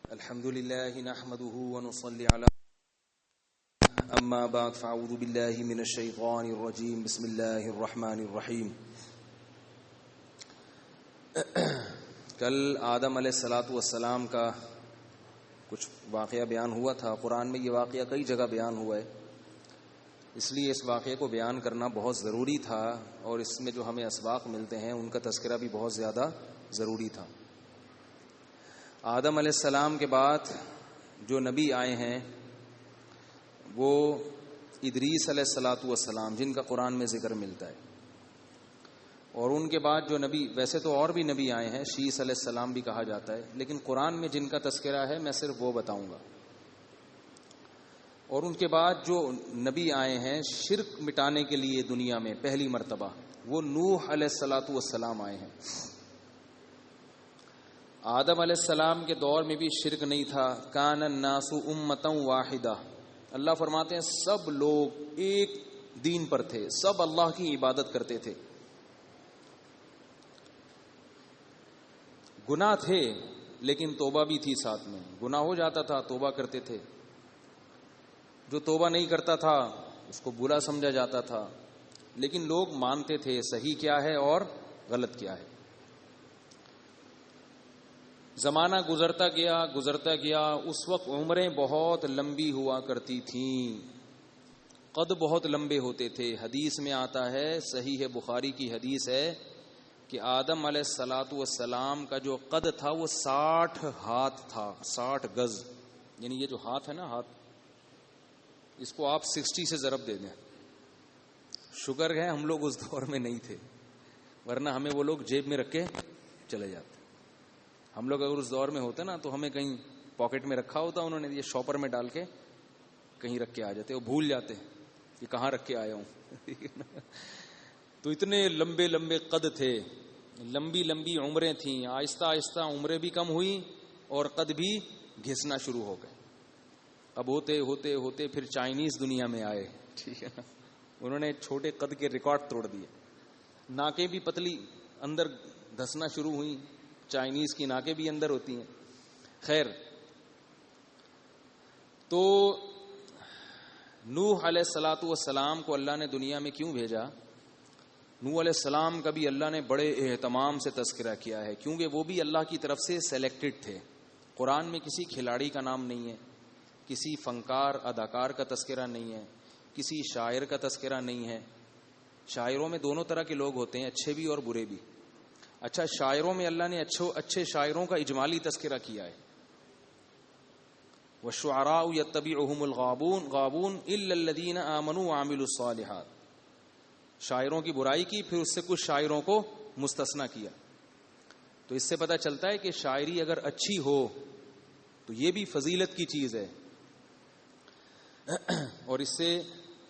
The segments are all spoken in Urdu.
الحمد لله نحمده ونصلي على اما بعد فاعوذ بالله من الشيطان الرجيم بسم الله الرحمن الرحیم. کل آدم علیہ الصلاۃ والسلام کا کچھ واقعہ بیان ہوا تھا. قرآن میں یہ واقعہ کئی جگہ بیان ہوا ہے، اس لیے اس واقعے کو بیان کرنا بہت ضروری تھا، اور اس میں جو ہمیں اسباق ملتے ہیں ان کا تذکرہ بھی بہت زیادہ ضروری تھا. آدم علیہ السلام کے بعد جو نبی آئے ہیں وہ ادریس علیہ الصلاۃ والسلام، جن کا قرآن میں ذکر ملتا ہے. اور ان کے بعد جو نبی، ویسے تو اور بھی نبی آئے ہیں، شیس علیہ السلام بھی کہا جاتا ہے، لیکن قرآن میں جن کا تذکرہ ہے میں صرف وہ بتاؤں گا. اور ان کے بعد جو نبی آئے ہیں شرک مٹانے کے لیے دنیا میں پہلی مرتبہ، وہ نوح علیہ الصلاۃ والسلام آئے ہیں. آدم علیہ السلام کے دور میں بھی شرک نہیں تھا. کان الناس امۃ واحدہ، اللہ فرماتے ہیں سب لوگ ایک دین پر تھے، سب اللہ کی عبادت کرتے تھے. گناہ تھے لیکن توبہ بھی تھی ساتھ میں. گناہ ہو جاتا تھا توبہ کرتے تھے، جو توبہ نہیں کرتا تھا اس کو برا سمجھا جاتا تھا، لیکن لوگ مانتے تھے صحیح کیا ہے اور غلط کیا ہے. زمانہ گزرتا گیا. اس وقت عمریں بہت لمبی ہوا کرتی تھیں، قد بہت لمبے ہوتے تھے. حدیث میں آتا ہے، صحیح بخاری کی حدیث ہے کہ آدم علیہ الصلاۃ والسلام کا جو قد تھا وہ 60 ہاتھ تھا، 60 گز. یعنی یہ جو ہاتھ ہے نا، ہاتھ، اس کو آپ 60 سے ضرب دے دیں. شکر ہے ہم لوگ اس دور میں نہیں تھے، ورنہ ہمیں وہ لوگ جیب میں رکھ کے چلے جاتے. ہم لوگ اگر اس دور میں ہوتے نا تو ہمیں کہیں پاکٹ میں رکھا ہوتا، انہوں نے یہ شاپر میں ڈال کے کہیں رکھ کے آ جاتے، وہ بھول جاتے کہ کہاں رکھ کے آیا ہوں. تو اتنے لمبے لمبے قد تھے، لمبی لمبی عمریں تھیں. آہستہ آہستہ عمریں بھی کم ہوئی اور قد بھی گھسنا شروع ہو گئے. اب ہوتے ہوتے ہوتے پھر چائنیز دنیا میں آئے، ٹھیک ہے نا، انہوں نے چھوٹے قد کے ریکارڈ توڑ دیے. ناکیں بھی پتلی اندر دھسنا شروع ہوئی، چائنیز کی ناکیں بھی اندر ہوتی ہیں. خیر، تو نوح علیہ الصلاۃ والسلام کو اللہ نے دنیا میں کیوں بھیجا؟ نوح علیہ السلام کا بھی اللہ نے بڑے اہتمام سے تذکرہ کیا ہے، کیونکہ وہ بھی اللہ کی طرف سے سلیکٹڈ تھے. قرآن میں کسی کھلاڑی کا نام نہیں ہے، کسی فنکار اداکار کا تذکرہ نہیں ہے، کسی شاعر کا تذکرہ نہیں ہے. شاعروں میں دونوں طرح کے لوگ ہوتے ہیں، اچھے بھی اور برے بھی. اچھا، شاعروں میں اللہ نے اچھے شاعروں کا اجمالی تذکرہ کیا ہے. وَالشُّعَرَاءُ يَتَّبِعُهُمُ الْغَاوُونَ إِلَّا الَّذِينَ آمَنُوا وَعَمِلُوا الصَّالِحَاتِ. شاعروں کی برائی کی، پھر اس سے کچھ شاعروں کو مستثنیٰ کیا. تو اس سے پتہ چلتا ہے کہ شاعری اگر اچھی ہو تو یہ بھی فضیلت کی چیز ہے، اور اس سے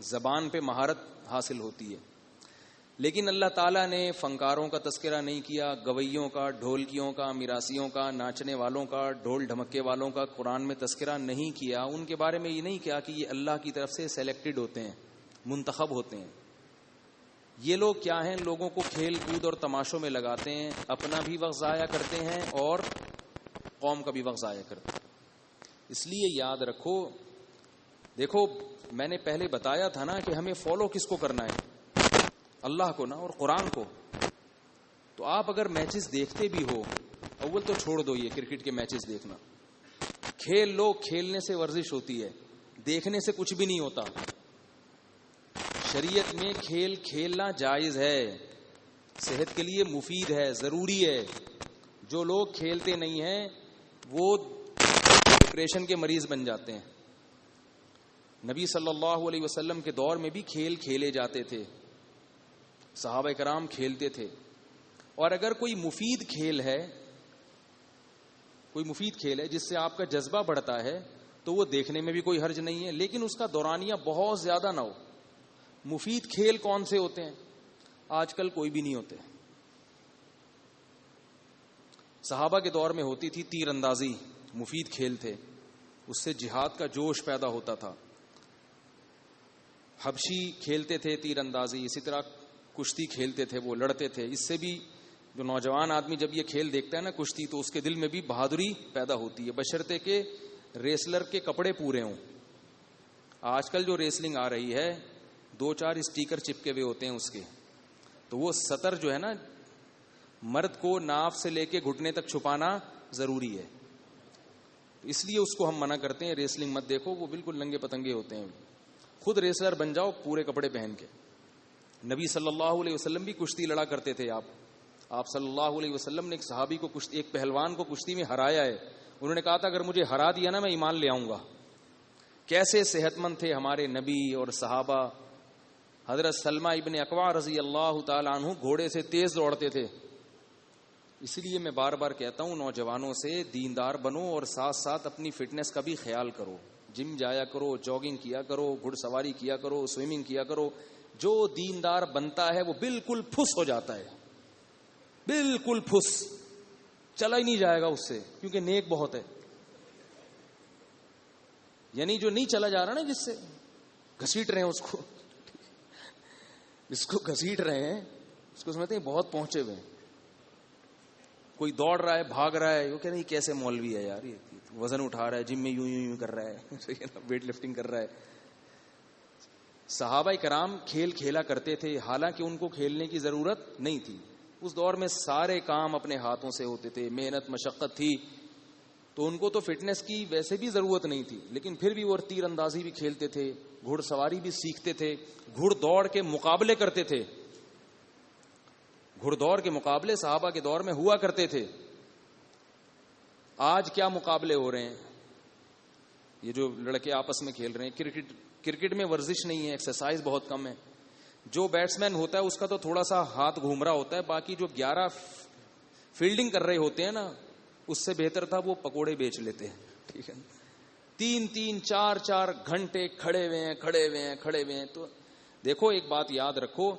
زبان پہ مہارت حاصل ہوتی ہے. لیکن اللہ تعالیٰ نے فنکاروں کا تذکرہ نہیں کیا، گویوں کا، ڈھولکیوں کا، میراسیوں کا، ناچنے والوں کا، ڈھول ڈھمکے والوں کا قرآن میں تذکرہ نہیں کیا. ان کے بارے میں یہ نہیں کیا کہ یہ اللہ کی طرف سے سلیکٹڈ ہوتے ہیں، منتخب ہوتے ہیں. یہ لوگ کیا ہیں؟ لوگوں کو کھیل کود اور تماشوں میں لگاتے ہیں، اپنا بھی وقت ضائع کرتے ہیں اور قوم کا بھی وقت ضائع کرتے ہیں. اس لیے یاد رکھو، دیکھو میں نے پہلے بتایا تھا نا کہ ہمیں فالو کس کو کرنا ہے؟ اللہ کو نا، اور قرآن کو. تو آپ اگر میچز دیکھتے بھی ہو، اول تو چھوڑ دو یہ کرکٹ کے میچز دیکھنا، کھیل لو. کھیلنے سے ورزش ہوتی ہے، دیکھنے سے کچھ بھی نہیں ہوتا. شریعت میں کھیل کھیلنا جائز ہے، صحت کے لیے مفید ہے، ضروری ہے. جو لوگ کھیلتے نہیں ہیں وہ ڈپریشن کے مریض بن جاتے ہیں. نبی صلی اللہ علیہ وسلم کے دور میں بھی کھیل کھیلے جاتے تھے، صحابہ کرام کھیلتے تھے. اور اگر کوئی مفید کھیل ہے جس سے آپ کا جذبہ بڑھتا ہے تو وہ دیکھنے میں بھی کوئی حرج نہیں ہے، لیکن اس کا دورانیہ بہت زیادہ نہ ہو. مفید کھیل کون سے ہوتے ہیں؟ آج کل کوئی بھی نہیں ہوتے. صحابہ کے دور میں ہوتی تھی تیر اندازی، مفید کھیل تھے، اس سے جہاد کا جوش پیدا ہوتا تھا. حبشی کھیلتے تھے تیر اندازی، اسی طرح کشتی کھیلتے تھے، وہ لڑتے تھے، اس سے بھی جو نوجوان آدمی جب یہ کھیل دیکھتا ہے نا کشتی، تو اس کے دل میں بھی بہادری پیدا ہوتی ہے، بشرطے کہ ریسلر کے کپڑے پورے ہوں. آج کل جو ریسلنگ آ رہی ہے 2-4 اسٹیکر چپکے ہوئے ہوتے ہیں اس کے، تو وہ سطر جو ہے نا مرد کو ناف سے لے کے گھٹنے تک چھپانا ضروری ہے، اس لیے اس کو ہم منع کرتے ہیں. ریسلنگ مت دیکھو، وہ بالکل ننگے پتنگے ہوتے ہیں. خود ریسلر بن جاؤ پورے کپڑے پہن کے. نبی صلی اللہ علیہ وسلم بھی کشتی لڑا کرتے تھے. آپ صلی اللہ علیہ وسلم نے ایک صحابی کو ایک پہلوان کو کشتی میں ہرایا ہے. انہوں نے کہا تھا اگر مجھے ہرا دیا نا میں ایمان لے آؤں گا. کیسے صحت مند تھے ہمارے نبی اور صحابہ. حضرت سلمہ ابن اکوع رضی اللہ تعالی عنہ گھوڑے سے تیز دوڑتے تھے. اس لیے میں بار بار کہتا ہوں نوجوانوں سے دیندار بنو اور ساتھ ساتھ اپنی فٹنس کا بھی خیال کرو. جم جایا کرو، جاگنگ کیا کرو، گھڑ سواری کیا کرو، سوئمنگ کیا کرو. جو دیندار بنتا ہے وہ بالکل پھس ہو جاتا ہے، بالکل پھس، چلا ہی نہیں جائے گا اس سے، کیونکہ نیک بہت ہے. یعنی جو نہیں چلا جا رہا نا، جس سے گھسیٹ رہے ہیں اس کو گھسیٹ رہے ہیں، اس کو سمجھتے ہیں بہت پہنچے ہوئے ہیں. کوئی دوڑ رہا ہے، بھاگ رہا ہے، وہ کہہ رہے ہیں کیسے مولوی ہے یار، یہ وزن اٹھا رہا ہے، جم میں یوں یوں یوں کر رہا ہے، ویٹ لفٹنگ کر رہا ہے. صحابہ کرام کھیل کھیلا کرتے تھے، حالانکہ ان کو کھیلنے کی ضرورت نہیں تھی. اس دور میں سارے کام اپنے ہاتھوں سے ہوتے تھے، محنت مشقت تھی، تو ان کو تو فٹنس کی ویسے بھی ضرورت نہیں تھی. لیکن پھر بھی وہ تیر اندازی بھی کھیلتے تھے، گھڑ سواری بھی سیکھتے تھے، گھڑ دوڑ کے مقابلے کرتے تھے. گھڑ دوڑ کے مقابلے صحابہ کے دور میں ہوا کرتے تھے. آج کیا مقابلے ہو رہے ہیں؟ یہ جو لڑکے آپس میں کھیل رہے ہیں کرکٹ میں ورزش نہیں ہے، ایکسرسائز بہت کم ہے. جو بیٹسمین ہوتا ہے اس کا تو تھوڑا سا ہاتھ گھوم رہا ہوتا ہے، باقی جو 11 فیلڈنگ کر رہے ہوتے ہیں نا، اس سے بہتر تھا وہ پکوڑے بیچ لیتے ہیں. ٹھیک ہے، 3-3 4-4 گھنٹے کھڑے ہوئے ہیں. تو دیکھو ایک بات یاد رکھو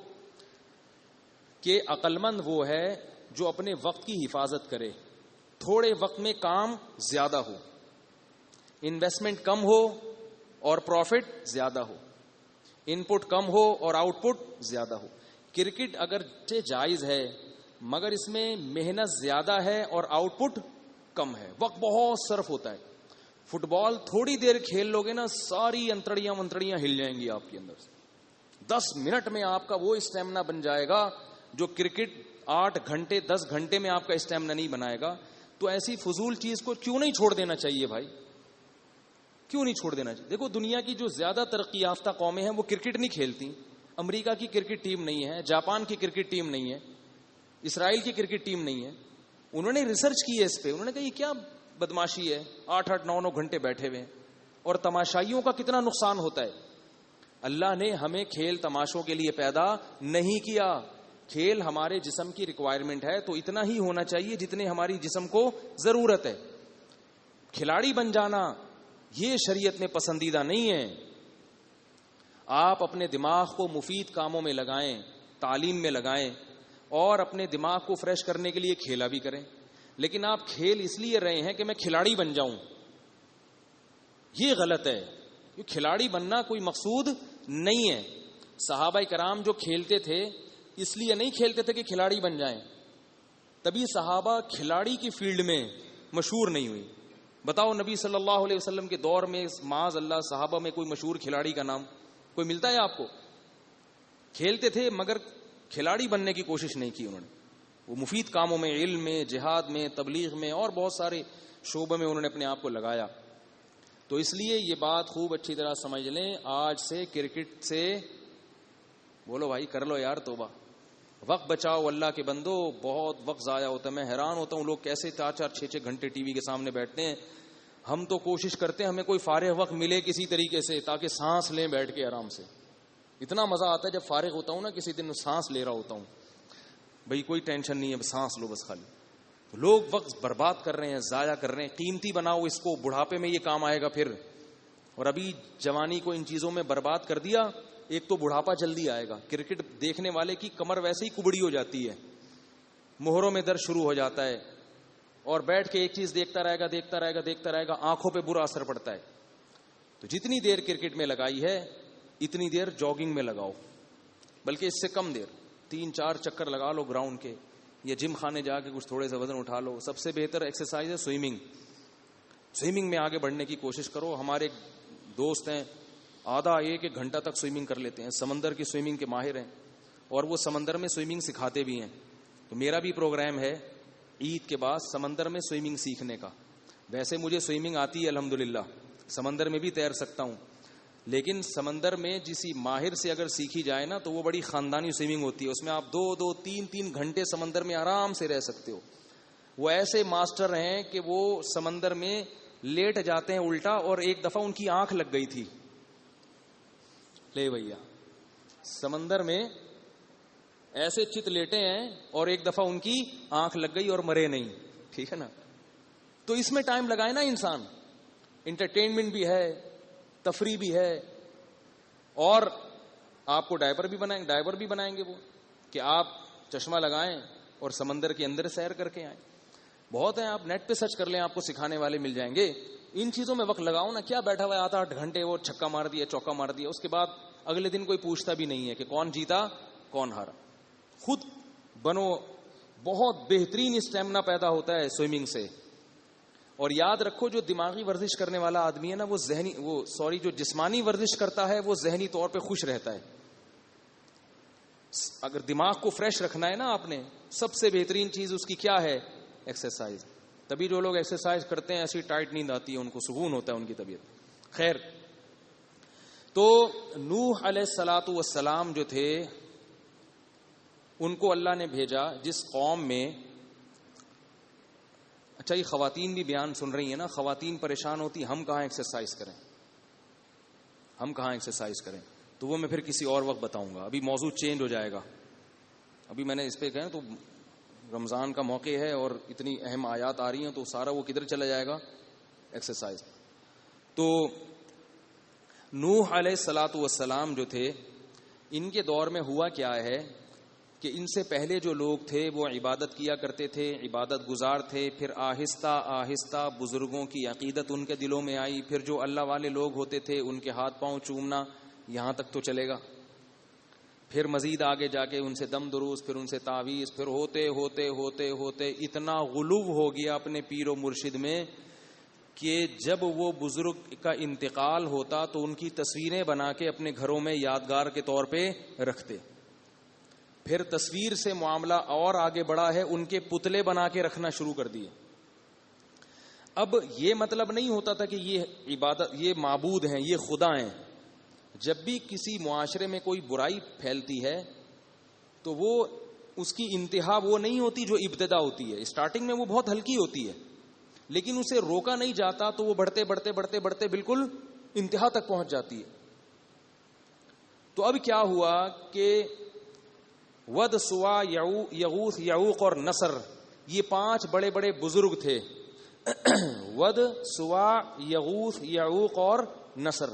کہ عقل مند وہ ہے جو اپنے وقت کی حفاظت کرے. تھوڑے وقت میں کام زیادہ ہو، انویسٹمنٹ کم ہو اور پروفٹ زیادہ ہو، ان پٹ کم ہو اور آؤٹ پٹ زیادہ ہو. کرکٹ اگر جائز ہے مگر اس میں محنت زیادہ ہے اور آؤٹ پٹ کم ہے، وقت بہت صرف ہوتا ہے. فٹ بال تھوڑی دیر کھیل لوگے نا، ساری انتڑیاں ہل جائیں گی آپ کے اندر سے. 10 منٹ میں آپ کا وہ اسٹیمنا بن جائے گا جو کرکٹ 8 گھنٹے 10 گھنٹے میں آپ کا اسٹیمنا نہیں بنائے گا. تو ایسی فضول چیز کو کیوں نہیں چھوڑ دینا چاہیے بھائی، کیوں نہیں چھوڑ دینا چاہیے؟ دیکھو دنیا کی جو زیادہ ترقی یافتہ قومیں ہیں وہ کرکٹ نہیں کھیلتی. امریکہ کی کرکٹ ٹیم نہیں ہے، جاپان کی کرکٹ ٹیم نہیں ہے، اسرائیل کی کرکٹ ٹیم نہیں ہے. انہوں نے ریسرچ کی ہے اس پہ، انہوں نے کہا یہ کیا بدماشی ہے، 8-8 9-9 گھنٹے بیٹھے ہوئے ہیں، اور تماشائیوں کا کتنا نقصان ہوتا ہے. اللہ نے ہمیں کھیل تماشوں کے لیے پیدا نہیں کیا. کھیل ہمارے جسم کی ریکوائرمنٹ ہے تو اتنا ہی ہونا چاہیے جتنے ہماری جسم کو ضرورت ہے. کھلاڑی بن جانا یہ شریعت میں پسندیدہ نہیں ہے. آپ اپنے دماغ کو مفید کاموں میں لگائیں، تعلیم میں لگائیں، اور اپنے دماغ کو فریش کرنے کے لیے کھیلا بھی کریں. لیکن آپ کھیل اس لیے رہے ہیں کہ میں کھلاڑی بن جاؤں، یہ غلط ہے. کھلاڑی بننا کوئی مقصود نہیں ہے. صحابہ کرام جو کھیلتے تھے اس لیے نہیں کھیلتے تھے کہ کھلاڑی بن جائیں، تبھی صحابہ کھلاڑی کی فیلڈ میں مشہور نہیں ہوئی. بتاؤ نبی صلی اللہ علیہ وسلم کے دور میں معاذ اللہ صحابہ میں کوئی مشہور کھلاڑی کا نام کوئی ملتا ہے آپ کو؟ کھیلتے تھے مگر کھلاڑی بننے کی کوشش نہیں کی انہوں نے. وہ مفید کاموں میں، علم میں، جہاد میں، تبلیغ میں اور بہت سارے شعبوں میں انہوں نے اپنے آپ کو لگایا. تو اس لیے یہ بات خوب اچھی طرح سمجھ لیں، آج سے کرکٹ سے بولو بھائی کر لو یار توبہ. وقت بچاؤ اللہ کے بندو، بہت وقت ضائع ہوتا ہے. میں حیران ہوتا ہوں لوگ کیسے 4-4 6-6 گھنٹے ٹی وی کے سامنے بیٹھتے ہیں. ہم تو کوشش کرتے ہیں ہمیں کوئی فارغ وقت ملے کسی طریقے سے تاکہ سانس لیں بیٹھ کے آرام سے. اتنا مزہ آتا ہے جب فارغ ہوتا ہوں نا، کسی دن سانس لے رہا ہوتا ہوں، بھئی کوئی ٹینشن نہیں ہے، سانس لو بس خالی. لوگ وقت برباد کر رہے ہیں، ضائع کر رہے ہیں. قیمتی بناؤ اس کو، بڑھاپے میں یہ کام آئے گا پھر. اور ابھی جوانی کو ان چیزوں میں برباد کر دیا، ایک تو بڑھاپا جلدی آئے گا. کرکٹ دیکھنے والے کی کمر ویسے ہی کبڑی ہو جاتی ہے، مہروں میں درد شروع ہو جاتا ہے، اور بیٹھ کے ایک چیز دیکھتا رہے گا، آنکھوں پہ برا اثر پڑتا ہے. تو جتنی دیر کرکٹ میں لگائی ہے اتنی دیر جاگنگ میں لگاؤ، بلکہ اس سے کم دیر 3-4 چکر لگا لو گراؤنڈ کے. یا جم خانے جا کے کچھ تھوڑے سے وزن اٹھا لو. سب سے بہتر ایکسرسائز ہے سوئمنگ. سوئمنگ میں آگے بڑھنے کی کوشش کرو. ہمارے دوست ہیں آدھا 1 گھنٹہ تک سوئمنگ کر لیتے ہیں, سمندر کی سوئمنگ کے ماہر ہیں, اور وہ سمندر میں سوئمنگ سکھاتے بھی ہیں. تو میرا بھی پروگرام ہے عید کے بعد سمندر میں سوئمنگ سیکھنے کا. ویسے مجھے سوئمنگ آتی ہے الحمدللہ, سمندر میں بھی تیر سکتا ہوں, لیکن سمندر میں کسی ماہر سے اگر سیکھی جائے نا تو وہ بڑی خاندانی سوئمنگ ہوتی ہے. اس میں آپ 2-2, 3-3 گھنٹے سمندر میں آرام سے رہ سکتے ہو. وہ ایسے ماسٹر ہیں کہ وہ سمندر میں لیٹ جاتے ہیں الٹا, اور ایک دفعہ ان کی آنکھ لگ گئی تھی. لے بھیا, سمندر میں ایسے چت لیٹے ہیں اور ایک دفعہ ان کی آنکھ لگ گئی اور مرے نہیں. ٹھیک ہے نا. تو اس میں ٹائم لگائے نا انسان, انٹرٹینمنٹ بھی ہے, تفریح بھی ہے, اور آپ کو ڈائیور بھی بنائیں گے وہ کہ آپ چشمہ لگائیں اور سمندر کے اندر سیر کر کے آئیں. بہت ہیں, آپ نیٹ پہ سرچ کر لیں, آپ کو سکھانے والے مل جائیں گے. ان چیزوں میں وقت لگاؤ نا. کیا بیٹھا ہوا ہے 8 گھنٹے وہ چھکا مار دیا, چوکا مار دیا, اس کے بعد اگلے دن کوئی پوچھتا بھی نہیں ہے کہ کون جیتا کون ہارا. خود بنو. بہت بہترین اسٹیمنا پیدا ہوتا ہے سوئمنگ سے. اور یاد رکھو جو دماغی ورزش کرنے والا آدمی ہے نا, وہ جو جسمانی ورزش کرتا ہے وہ ذہنی طور پہ خوش رہتا ہے. اگر دماغ کو فریش رکھنا ہے نا آپ نے, سب سے بہترین چیز اس کی کیا ہے؟ ایکسرسائز. تبھی جو لوگ ایکسرسائز کرتے ہیں ایسی ٹائٹ نیند آتی ہے ان کو, سکون ہوتا ہے ان کی طبیعت. خیر, تو نوح علیہ الصلوۃ والسلام جو تھے ان کو اللہ نے بھیجا جس قوم میں. اچھا, یہ خواتین بھی بیان سن رہی ہیں نا, خواتین پریشان ہوتی, ہم کہاں ایکسرسائز کریں. تو وہ میں پھر کسی اور وقت بتاؤں گا. ابھی موضوع چینج ہو جائے گا. ابھی میں نے اس پہ کہا تو رمضان کا موقع ہے اور اتنی اہم آیات آ رہی ہیں, تو سارا وہ کدھر چلا جائے گا؟ ایکسرسائز. تو نوح علیہ الصلوۃ والسلام جو تھے, ان کے دور میں ہوا کیا ہے کہ ان سے پہلے جو لوگ تھے وہ عبادت کیا کرتے تھے, عبادت گزار تھے. پھر آہستہ آہستہ بزرگوں کی عقیدت ان کے دلوں میں آئی. پھر جو اللہ والے لوگ ہوتے تھے ان کے ہاتھ پاؤں چومنا, یہاں تک تو چلے گا. پھر مزید آگے جا کے ان سے دم دروس, پھر ان سے تعویذ, پھر ہوتے ہوتے ہوتے ہوتے اتنا غلو ہو گیا اپنے پیر و مرشد میں کہ جب وہ بزرگ کا انتقال ہوتا تو ان کی تصویریں بنا کے اپنے گھروں میں یادگار کے طور پہ رکھتے. پھر تصویر سے معاملہ اور آگے بڑھا ہے, ان کے پتلے بنا کے رکھنا شروع کر دیے. اب یہ مطلب نہیں ہوتا تھا کہ یہ عبادت, یہ معبود ہیں, یہ خدا ہیں. جب بھی کسی معاشرے میں کوئی برائی پھیلتی ہے تو وہ اس کی انتہا وہ نہیں ہوتی جو ابتدا ہوتی ہے. اسٹارٹنگ میں وہ بہت ہلکی ہوتی ہے, لیکن اسے روکا نہیں جاتا تو وہ بڑھتے بڑھتے بڑھتے بڑھتے بالکل انتہا تک پہنچ جاتی ہے. تو اب کیا ہوا کہ ود, سوا, یغوث, یعوق اور نصر, یہ 5 بڑے بڑے بزرگ تھے. ود, سوا, یغوث, یعوق اور نصر,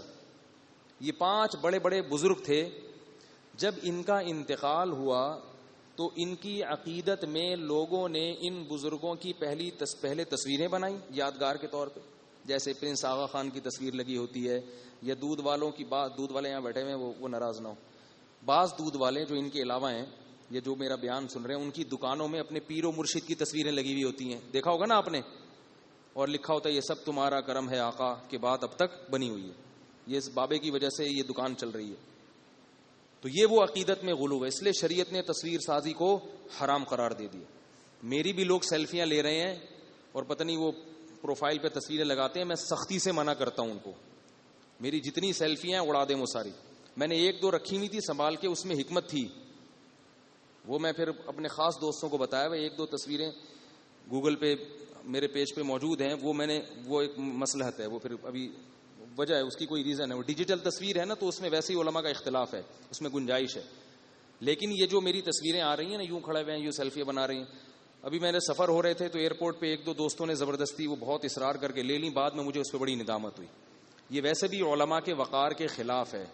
یہ 5 بڑے بڑے بزرگ تھے. جب ان کا انتقال ہوا تو ان کی عقیدت میں لوگوں نے ان بزرگوں کی پہلے تصویریں بنائیں یادگار کے طور پہ, جیسے پرنس آغا خان کی تصویر لگی ہوتی ہے, یا دودھ والوں کی بات, دودھ والے یہاں بیٹھے ہوئے وہ ناراض نہ ہو. بعض دودھ والے جو ان کے علاوہ ہیں, یہ جو میرا بیان سن رہے ہیں, ان کی دکانوں میں اپنے پیر و مرشد کی تصویریں لگی ہوئی ہوتی ہیں, دیکھا ہوگا نا آپ نے, اور لکھا ہوتا ہے یہ سب تمہارا کرم ہے آقا کے بعد اب تک بنی ہوئی ہے, یہ اس بابے کی وجہ سے یہ دکان چل رہی ہے. تو یہ وہ عقیدت میں غلو ہے, اس لیے شریعت نے تصویر سازی کو حرام قرار دے دیا. میری بھی لوگ سیلفیاں لے رہے ہیں اور پتہ نہیں وہ پروفائل پہ تصویریں لگاتے ہیں, میں سختی سے منع کرتا ہوں ان کو. میری جتنی سیلفیاں اڑا دیں وہ ساری. میں نے 1-2 رکھی ہوئی تھی سنبھال کے, اس میں حکمت تھی, وہ میں پھر اپنے خاص دوستوں کو بتایا. وہ 1-2 تصویریں گوگل پہ میرے پیج پہ موجود ہیں, وہ ایک مصلحت ہے, وہ پھر ابھی وجہ ہے, اس کی کوئی ریزن ہے. وہ ڈیجیٹل تصویر ہے نا, تو اس میں ویسے ہی علماء کا اختلاف ہے, اس میں گنجائش ہے. لیکن یہ جو میری تصویریں آ رہی ہیں نا, یوں کھڑے ہوئے ہیں, یوں سیلفیاں بنا رہی ہیں. ابھی میں نے سفر ہو رہے تھے تو ایئرپورٹ پہ 1-2 دوستوں نے زبردستی وہ بہت اصرار کر کے لے لی, بعد میں مجھے اس پہ بڑی ندامت ہوئی. یہ ویسے بھی علماء کے وقار کے خلاف ہے.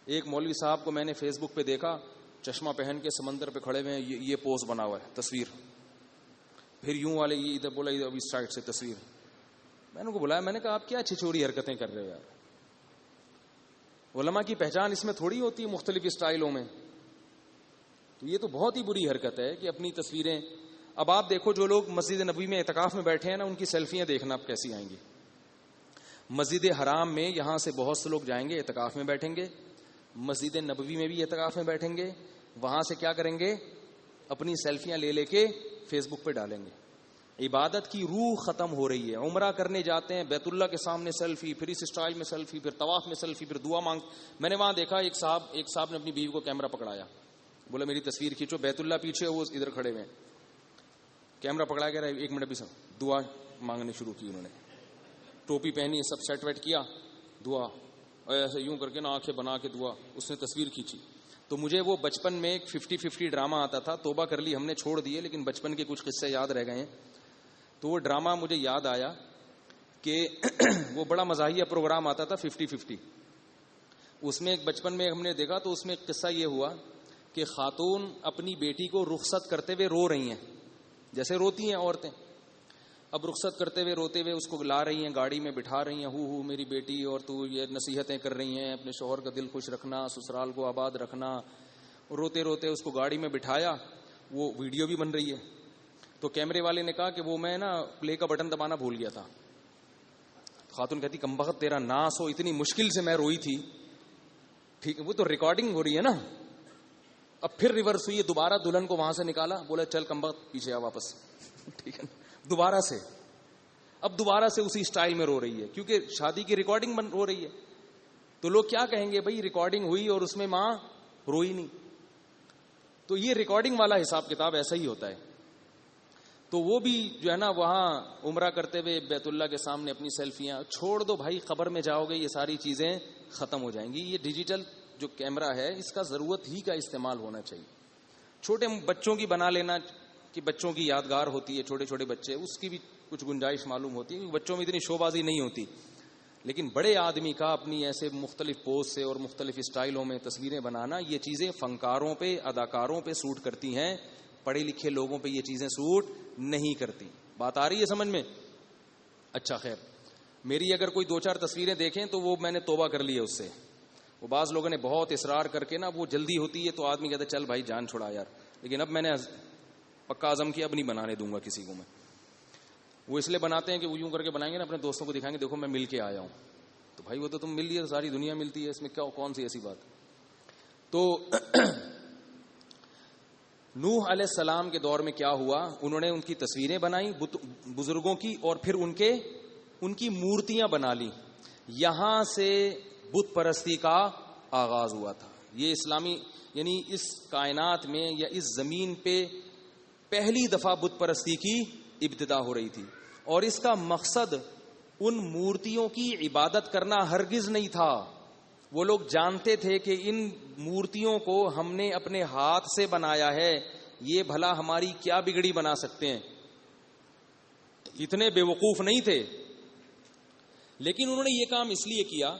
ایک مولوی صاحب کو میں نے فیس بک پہ دیکھا, چشمہ پہن کے سمندر پہ کھڑے ہوئے ہیں, یہ پوز بنا ہوا ہے تصویر, پھر یوں والے یہ ادھر بولا, ادھر اس سائڈ سے تصویر. میں نے کو بلایا, میں نے کہا آپ کیا چھچوری حرکتیں کر رہے ہو یار, علماء کی پہچان اس میں تھوڑی ہوتی ہے مختلف اسٹائلوں میں. تو یہ تو بہت ہی بری حرکت ہے کہ اپنی تصویریں. اب آپ دیکھو جو لوگ مسجد نبوی میں اعتکاف میں بیٹھے ہیں نا، ان کی سیلفیاں دیکھنا اب کیسی آئیں گی. مسجد حرام میں یہاں سے بہت سے لوگ جائیں گے، اعتکاف میں بیٹھیں گے. مسجد نبوی میں بھی اعتکاف میں بیٹھیں گے. وہاں سے کیا کریں گے؟ اپنی سیلفیاں لے کے فیس بک پہ ڈالیں گے. عبادت کی روح ختم ہو رہی ہے. عمرہ کرنے جاتے ہیں، بیت اللہ کے سامنے سیلفی، پھر اس اسٹائل میں سیلفی، پھر طواف میں سیلفی، پھر دعا مانگ. میں نے وہاں دیکھا ایک صاحب نے اپنی بیوی کو کیمرہ پکڑایا، بولا میری تصویر کھینچو. بیت اللہ پیچھے، وہ ادھر کھڑے ہوئے ہیں. کیمرہ پکڑا کے رہا، 1 منٹ بھی سب دعا مانگنے شروع کی. انہوں نے ٹوپی پہنی، سب سیٹ ویٹ کیا، دعا ایسے یوں کر کے نا آنکھیں بنا کے دعا. اس نے تصویر کھینچی. تو مجھے وہ بچپن میں ایک 50-50 ڈرامہ آتا تھا، توبہ کر لی ہم نے، چھوڑ دیے، لیکن بچپن کے کچھ قصے یاد رہ گئے ہیں. تو وہ ڈرامہ مجھے یاد آیا کہ وہ بڑا مزاحیہ پروگرام آتا تھا 50-50. اس میں ایک بچپن میں ہم نے دیکھا، تو اس میں ایک قصہ یہ ہوا کہ خاتون اپنی بیٹی کو رخصت کرتے ہوئے رو رہی ہیں، جیسے روتی ہیں عورتیں. اب رخصت کرتے ہوئے روتے ہوئے اس کو لا رہی ہیں، گاڑی میں بٹھا رہی ہیں، ہو میری بیٹی، اور تو یہ نصیحتیں کر رہی ہیں اپنے شوہر کا دل خوش رکھنا، سسرال کو آباد رکھنا. روتے روتے اس کو گاڑی میں بٹھایا. وہ ویڈیو بھی بن رہی ہے. تو کیمرے والے نے کہا کہ وہ میں نا پلے کا بٹن دبانا بھول گیا تھا. خاتون کہتی کمبخت تیرا ناس ہو، اتنی مشکل سے میں روئی تھی. ٹھیک ہے، وہ تو ریکارڈنگ ہو رہی ہے نا. اب پھر ریورس ہوئی، دوبارہ دلہن کو وہاں سے نکالا، بولا چل کمبخت پیچھے آ واپس. ٹھیک ہے، دوبارہ سے. اب دوبارہ سے اسی سٹائل میں رو رہی ہے، کیونکہ شادی کی ریکارڈنگ ہو رہی ہے. تو لوگ کیا کہیں گے؟ بھائی ریکارڈنگ ہوئی اور اس میں ماں روئی نہیں. تو یہ ریکارڈنگ والا حساب کتاب ایسا ہی ہوتا ہے. تو وہ بھی جو ہے نا وہاں عمرہ کرتے ہوئے بیت اللہ کے سامنے اپنی سیلفیاں. چھوڑ دو بھائی، قبر میں جاؤ گے یہ ساری چیزیں ختم ہو جائیں گی. یہ ڈیجیٹل جو کیمرہ ہے اس کا ضرورت ہی کا استعمال ہونا چاہیے. چھوٹے بچوں کی بنا لینا کہ بچوں کی یادگار ہوتی ہے، چھوٹے چھوٹے بچے، اس کی بھی کچھ گنجائش معلوم ہوتی ہے. بچوں میں اتنی شو بازی نہیں ہوتی، لیکن بڑے آدمی کا اپنی ایسے مختلف پوز سے اور مختلف اسٹائلوں میں تصویریں بنانا، یہ چیزیں فنکاروں پہ، اداکاروں پہ سوٹ کرتی ہیں. پڑھے لکھے لوگوں پہ یہ چیزیں سوٹ نہیں کرتی. بات آ رہی ہے سمجھ میں؟ اچھا خیر، میری اگر کوئی 2-4 تصویریں دیکھیں تو وہ میں نے توبہ کر لی ہے اس سے. وہ بعض لوگوں نے بہت اصرار کر کے نا، وہ جلدی ہوتی ہے تو آدمی کہتا ہے چل بھائی جان چھوڑا یار. لیکن اب میں نے پکا عزم کیا، اب نہیں بنانے دوں گا کسی کو میں. وہ اس لیے بناتے ہیں کہ وہ یوں کر کے بنائیں گے نا، اپنے دوستوں کو دکھائیں گے دیکھو میں مل کے آیا ہوں. تو بھائی وہ تو تم مل لیے، ساری دنیا ملتی ہے، اس میں کیا کون سی ایسی بات. تو نوح علیہ السلام کے دور میں کیا ہوا؟ انہوں نے ان کی تصویریں بنائیں بزرگوں کی، اور پھر ان کی مورتیاں بنا لی. یہاں سے بت پرستی کا آغاز ہوا تھا. یہ اسلامی یعنی اس کائنات میں یا اس زمین پہ پہلی دفعہ بت پرستی کی ابتدا ہو رہی تھی. اور اس کا مقصد ان مورتیوں کی عبادت کرنا ہرگز نہیں تھا. وہ لوگ جانتے تھے کہ ان مورتیوں کو ہم نے اپنے ہاتھ سے بنایا ہے، یہ بھلا ہماری کیا بگڑی بنا سکتے ہیں. اتنے بے وقوف نہیں تھے. لیکن انہوں نے یہ کام اس لیے کیا،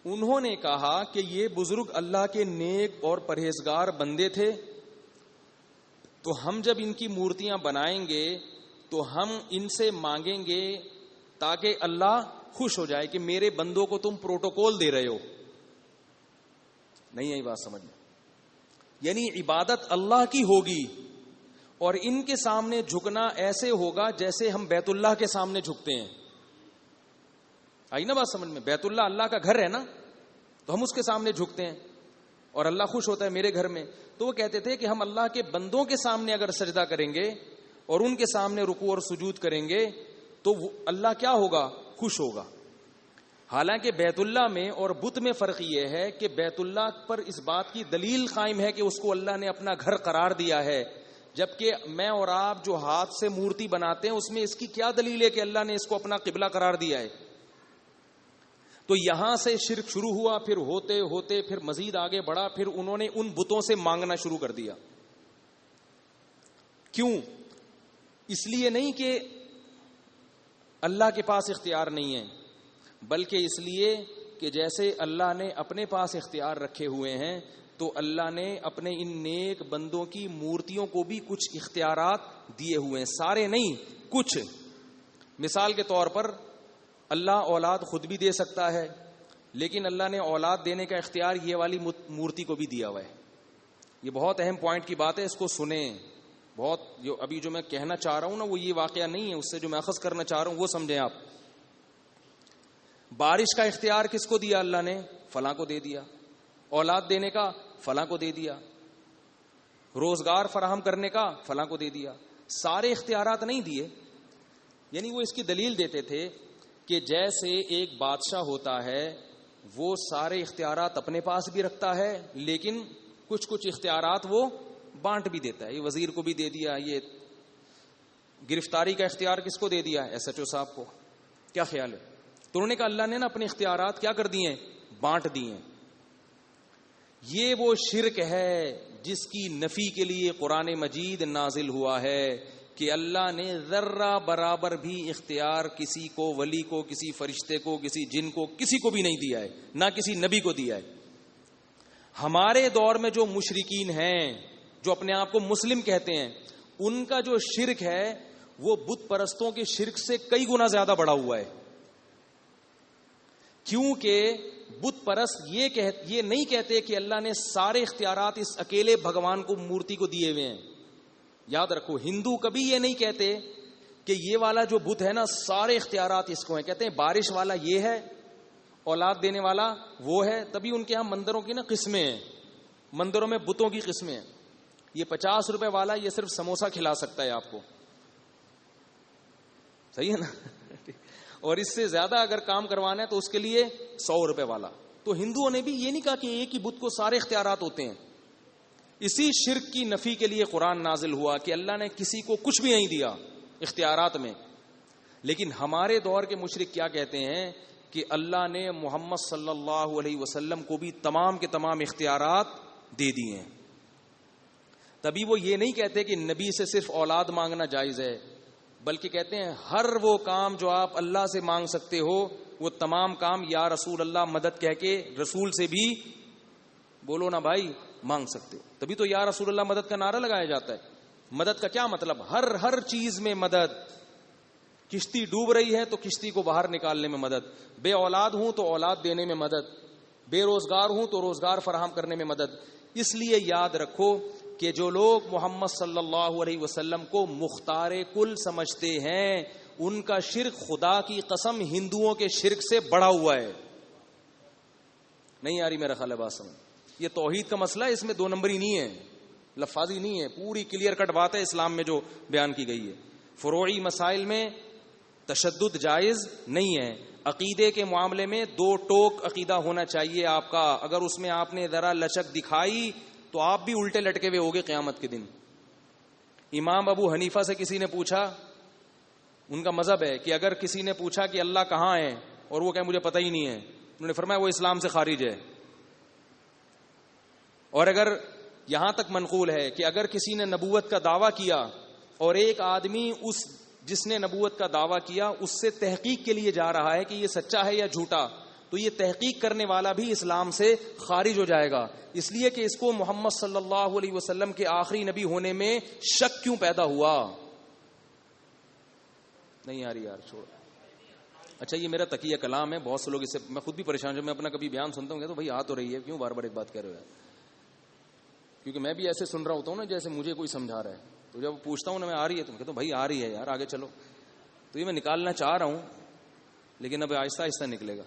انہوں نے کہا کہ یہ بزرگ اللہ کے نیک اور پرہیزگار بندے تھے، تو ہم جب ان کی مورتیاں بنائیں گے تو ہم ان سے مانگیں گے تاکہ اللہ خوش ہو جائے کہ میرے بندوں کو تم پروٹوکول دے رہے ہو. نہیں آئی بات سمجھ میں؟ یعنی عبادت اللہ کی ہوگی، اور ان کے سامنے جھکنا ایسے ہوگا جیسے ہم بیت اللہ کے سامنے جھکتے ہیں. آئی نا بات سمجھ میں؟ بیت اللہ اللہ کا گھر ہے نا، تو ہم اس کے سامنے جھکتے ہیں اور اللہ خوش ہوتا ہے میرے گھر میں. تو وہ کہتے تھے کہ ہم اللہ کے بندوں کے سامنے اگر سجدہ کریں گے اور ان کے سامنے رکوع اور سجود کریں گے تو اللہ کیا ہوگا؟ خوش ہوگا. حالانکہ بیت اللہ میں اور بت میں فرق یہ ہے کہ بیت اللہ پر اس بات کی دلیل قائم ہے کہ اس کو اللہ نے اپنا گھر قرار دیا ہے، جبکہ میں اور آپ جو ہاتھ سے مورتی بناتے ہیں اس میں اس کی کیا دلیل ہے کہ اللہ نے اس کو اپنا قبلہ قرار دیا ہے. تو یہاں سے شرک شروع ہوا، پھر ہوتے ہوتے پھر مزید آگے بڑھا، پھر انہوں نے ان بتوں سے مانگنا شروع کر دیا. کیوں؟ اس لیے نہیں کہ اللہ کے پاس اختیار نہیں ہے، بلکہ اس لیے کہ جیسے اللہ نے اپنے پاس اختیار رکھے ہوئے ہیں تو اللہ نے اپنے ان نیک بندوں کی مورتیوں کو بھی کچھ اختیارات دیے ہوئے ہیں. سارے نہیں، کچھ. مثال کے طور پر اللہ اولاد خود بھی دے سکتا ہے، لیکن اللہ نے اولاد دینے کا اختیار یہ والی مورتی کو بھی دیا ہوا ہے. یہ بہت اہم پوائنٹ کی بات ہے، اس کو سنیں. بہت ابھی جو میں کہنا چاہ رہا ہوں نا وہ یہ واقعہ نہیں ہے، اس سے جو میں اخذ کرنا چاہ رہا ہوں وہ سمجھیں آپ. بارش کا اختیار کس کو دیا؟ اللہ نے فلاں کو دے دیا. اولاد دینے کا فلاں کو دے دیا. روزگار فراہم کرنے کا فلاں کو دے دیا. سارے اختیارات نہیں دیے. یعنی وہ اس کی دلیل دیتے تھے کہ جیسے ایک بادشاہ ہوتا ہے وہ سارے اختیارات اپنے پاس بھی رکھتا ہے لیکن کچھ کچھ اختیارات وہ بانٹ بھی دیتا ہے. یہ وزیر کو بھی دے دیا. یہ گرفتاری کا اختیار کس کو دے دیا؟ ایس ایچ او صاحب کو. کیا خیال ہے؟ تو انہوں نے کہا اللہ نے نا اپنے اختیارات کیا کر دیے؟ بانٹ دیے. یہ وہ شرک ہے جس کی نفی کے لیے قرآن مجید نازل ہوا ہے کہ اللہ نے ذرہ برابر بھی اختیار کسی کو، ولی کو، کسی فرشتے کو، کسی جن کو، کسی کو بھی نہیں دیا ہے، نہ کسی نبی کو دیا ہے. ہمارے دور میں جو مشرکین ہیں جو اپنے آپ کو مسلم کہتے ہیں ان کا جو شرک ہے وہ بت پرستوں کے شرک سے کئی گنا زیادہ بڑا ہوا ہے. کیونکہ بت پرست یہ نہیں کہتے کہ اللہ نے سارے اختیارات اس اکیلے بھگوان کو، مورتی کو دیے ہوئے ہیں. یاد رکھو ہندو کبھی یہ نہیں کہتے کہ یہ والا جو بت ہے نا سارے اختیارات اس کو ہیں. کہتے ہیں بارش والا یہ ہے، اولاد دینے والا وہ ہے. تبھی ان کے ہاں مندروں کی نا قسمیں ہیں، مندروں میں بتوں کی قسمیں ہیں. یہ 50 روپے والا یہ صرف سموسا کھلا سکتا ہے آپ کو، صحیح ہے نا. اور اس سے زیادہ اگر کام کروانا ہے تو اس کے لیے 100 روپے والا. تو ہندوؤں نے بھی یہ نہیں کہا کہ ایک ہی بت کو سارے اختیارات ہوتے ہیں. اسی شرک کی نفی کے لیے قرآن نازل ہوا کہ اللہ نے کسی کو کچھ بھی نہیں دیا اختیارات میں. لیکن ہمارے دور کے مشرک کیا کہتے ہیں کہ اللہ نے محمد صلی اللہ علیہ وسلم کو بھی تمام کے تمام اختیارات دے دیے ہیں. تبھی وہ یہ نہیں کہتے کہ نبی سے صرف اولاد مانگنا جائز ہے، بلکہ کہتے ہیں ہر وہ کام جو آپ اللہ سے مانگ سکتے ہو وہ تمام کام یا رسول اللہ مدد کہہ کے رسول سے بھی بولو نا بھائی مانگ سکتے ہو. تبھی تو یا رسول اللہ مدد کا نعرہ لگایا جاتا ہے. مدد کا کیا مطلب؟ ہر چیز میں مدد. کشتی ڈوب رہی ہے تو کشتی کو باہر نکالنے میں مدد. بے اولاد ہوں تو اولاد دینے میں مدد. بے روزگار ہوں تو روزگار فراہم کرنے میں مدد. اس لیے یاد رکھو کہ جو لوگ محمد صلی اللہ علیہ وسلم کو مختار کل سمجھتے ہیں ان کا شرک خدا کی قسم ہندوؤں کے شرک سے بڑا ہوا ہے. نہیں آ رہی میرا خیال ہے بات سمجھ. یہ توحید کا مسئلہ ہے، اس میں 2 نمبری نہیں ہے، لفاظی نہیں ہے، پوری کلیئر کٹ بات ہے اسلام میں جو بیان کی گئی ہے. فروعی مسائل میں تشدد جائز نہیں ہے. عقیدے کے معاملے میں 2 ٹوک عقیدہ ہونا چاہیے آپ کا. اگر اس میں آپ نے ذرا لچک دکھائی تو آپ بھی الٹے لٹکے ہوئے ہوگے قیامت کے دن. امام ابو حنیفہ سے کسی نے پوچھا، ان کا مذہب ہے کہ اگر کسی نے پوچھا کہ اللہ کہاں ہے اور وہ کہے مجھے پتہ ہی نہیں ہے، انہوں نے فرمایا وہ اسلام سے خارج ہے. اور اگر یہاں تک منقول ہے کہ اگر کسی نے نبوت کا دعویٰ کیا اور ایک آدمی اس جس نے نبوت کا دعویٰ کیا اس سے تحقیق کے لیے جا رہا ہے کہ یہ سچا ہے یا جھوٹا، تو یہ تحقیق کرنے والا بھی اسلام سے خارج ہو جائے گا. اس لیے کہ اس کو محمد صلی اللہ علیہ وسلم کے آخری نبی ہونے میں شک کیوں پیدا ہوا. نہیں آ رہی یار چھوڑ. اچھا یہ میرا تقیہ کلام ہے، بہت سے لوگ اس سے، میں خود بھی پریشان ہوں. میں اپنا کبھی بیان سنتا ہوں کہ تو بھائی آ تو رہی ہے، کیوں بار بار ایک بات کہہ رہے ہو؟ کیونکہ میں بھی ایسے سن رہا ہوتا ہوں نا جیسے مجھے کوئی سمجھا رہا ہے. تو جب پوچھتا ہوں نا میں آ رہی ہے تو کہتا ہوں بھائی آ رہی ہے یار آگے چلو. تو یہ میں نکالنا چاہ رہا ہوں لیکن اب آہستہ آہستہ نکلے گا.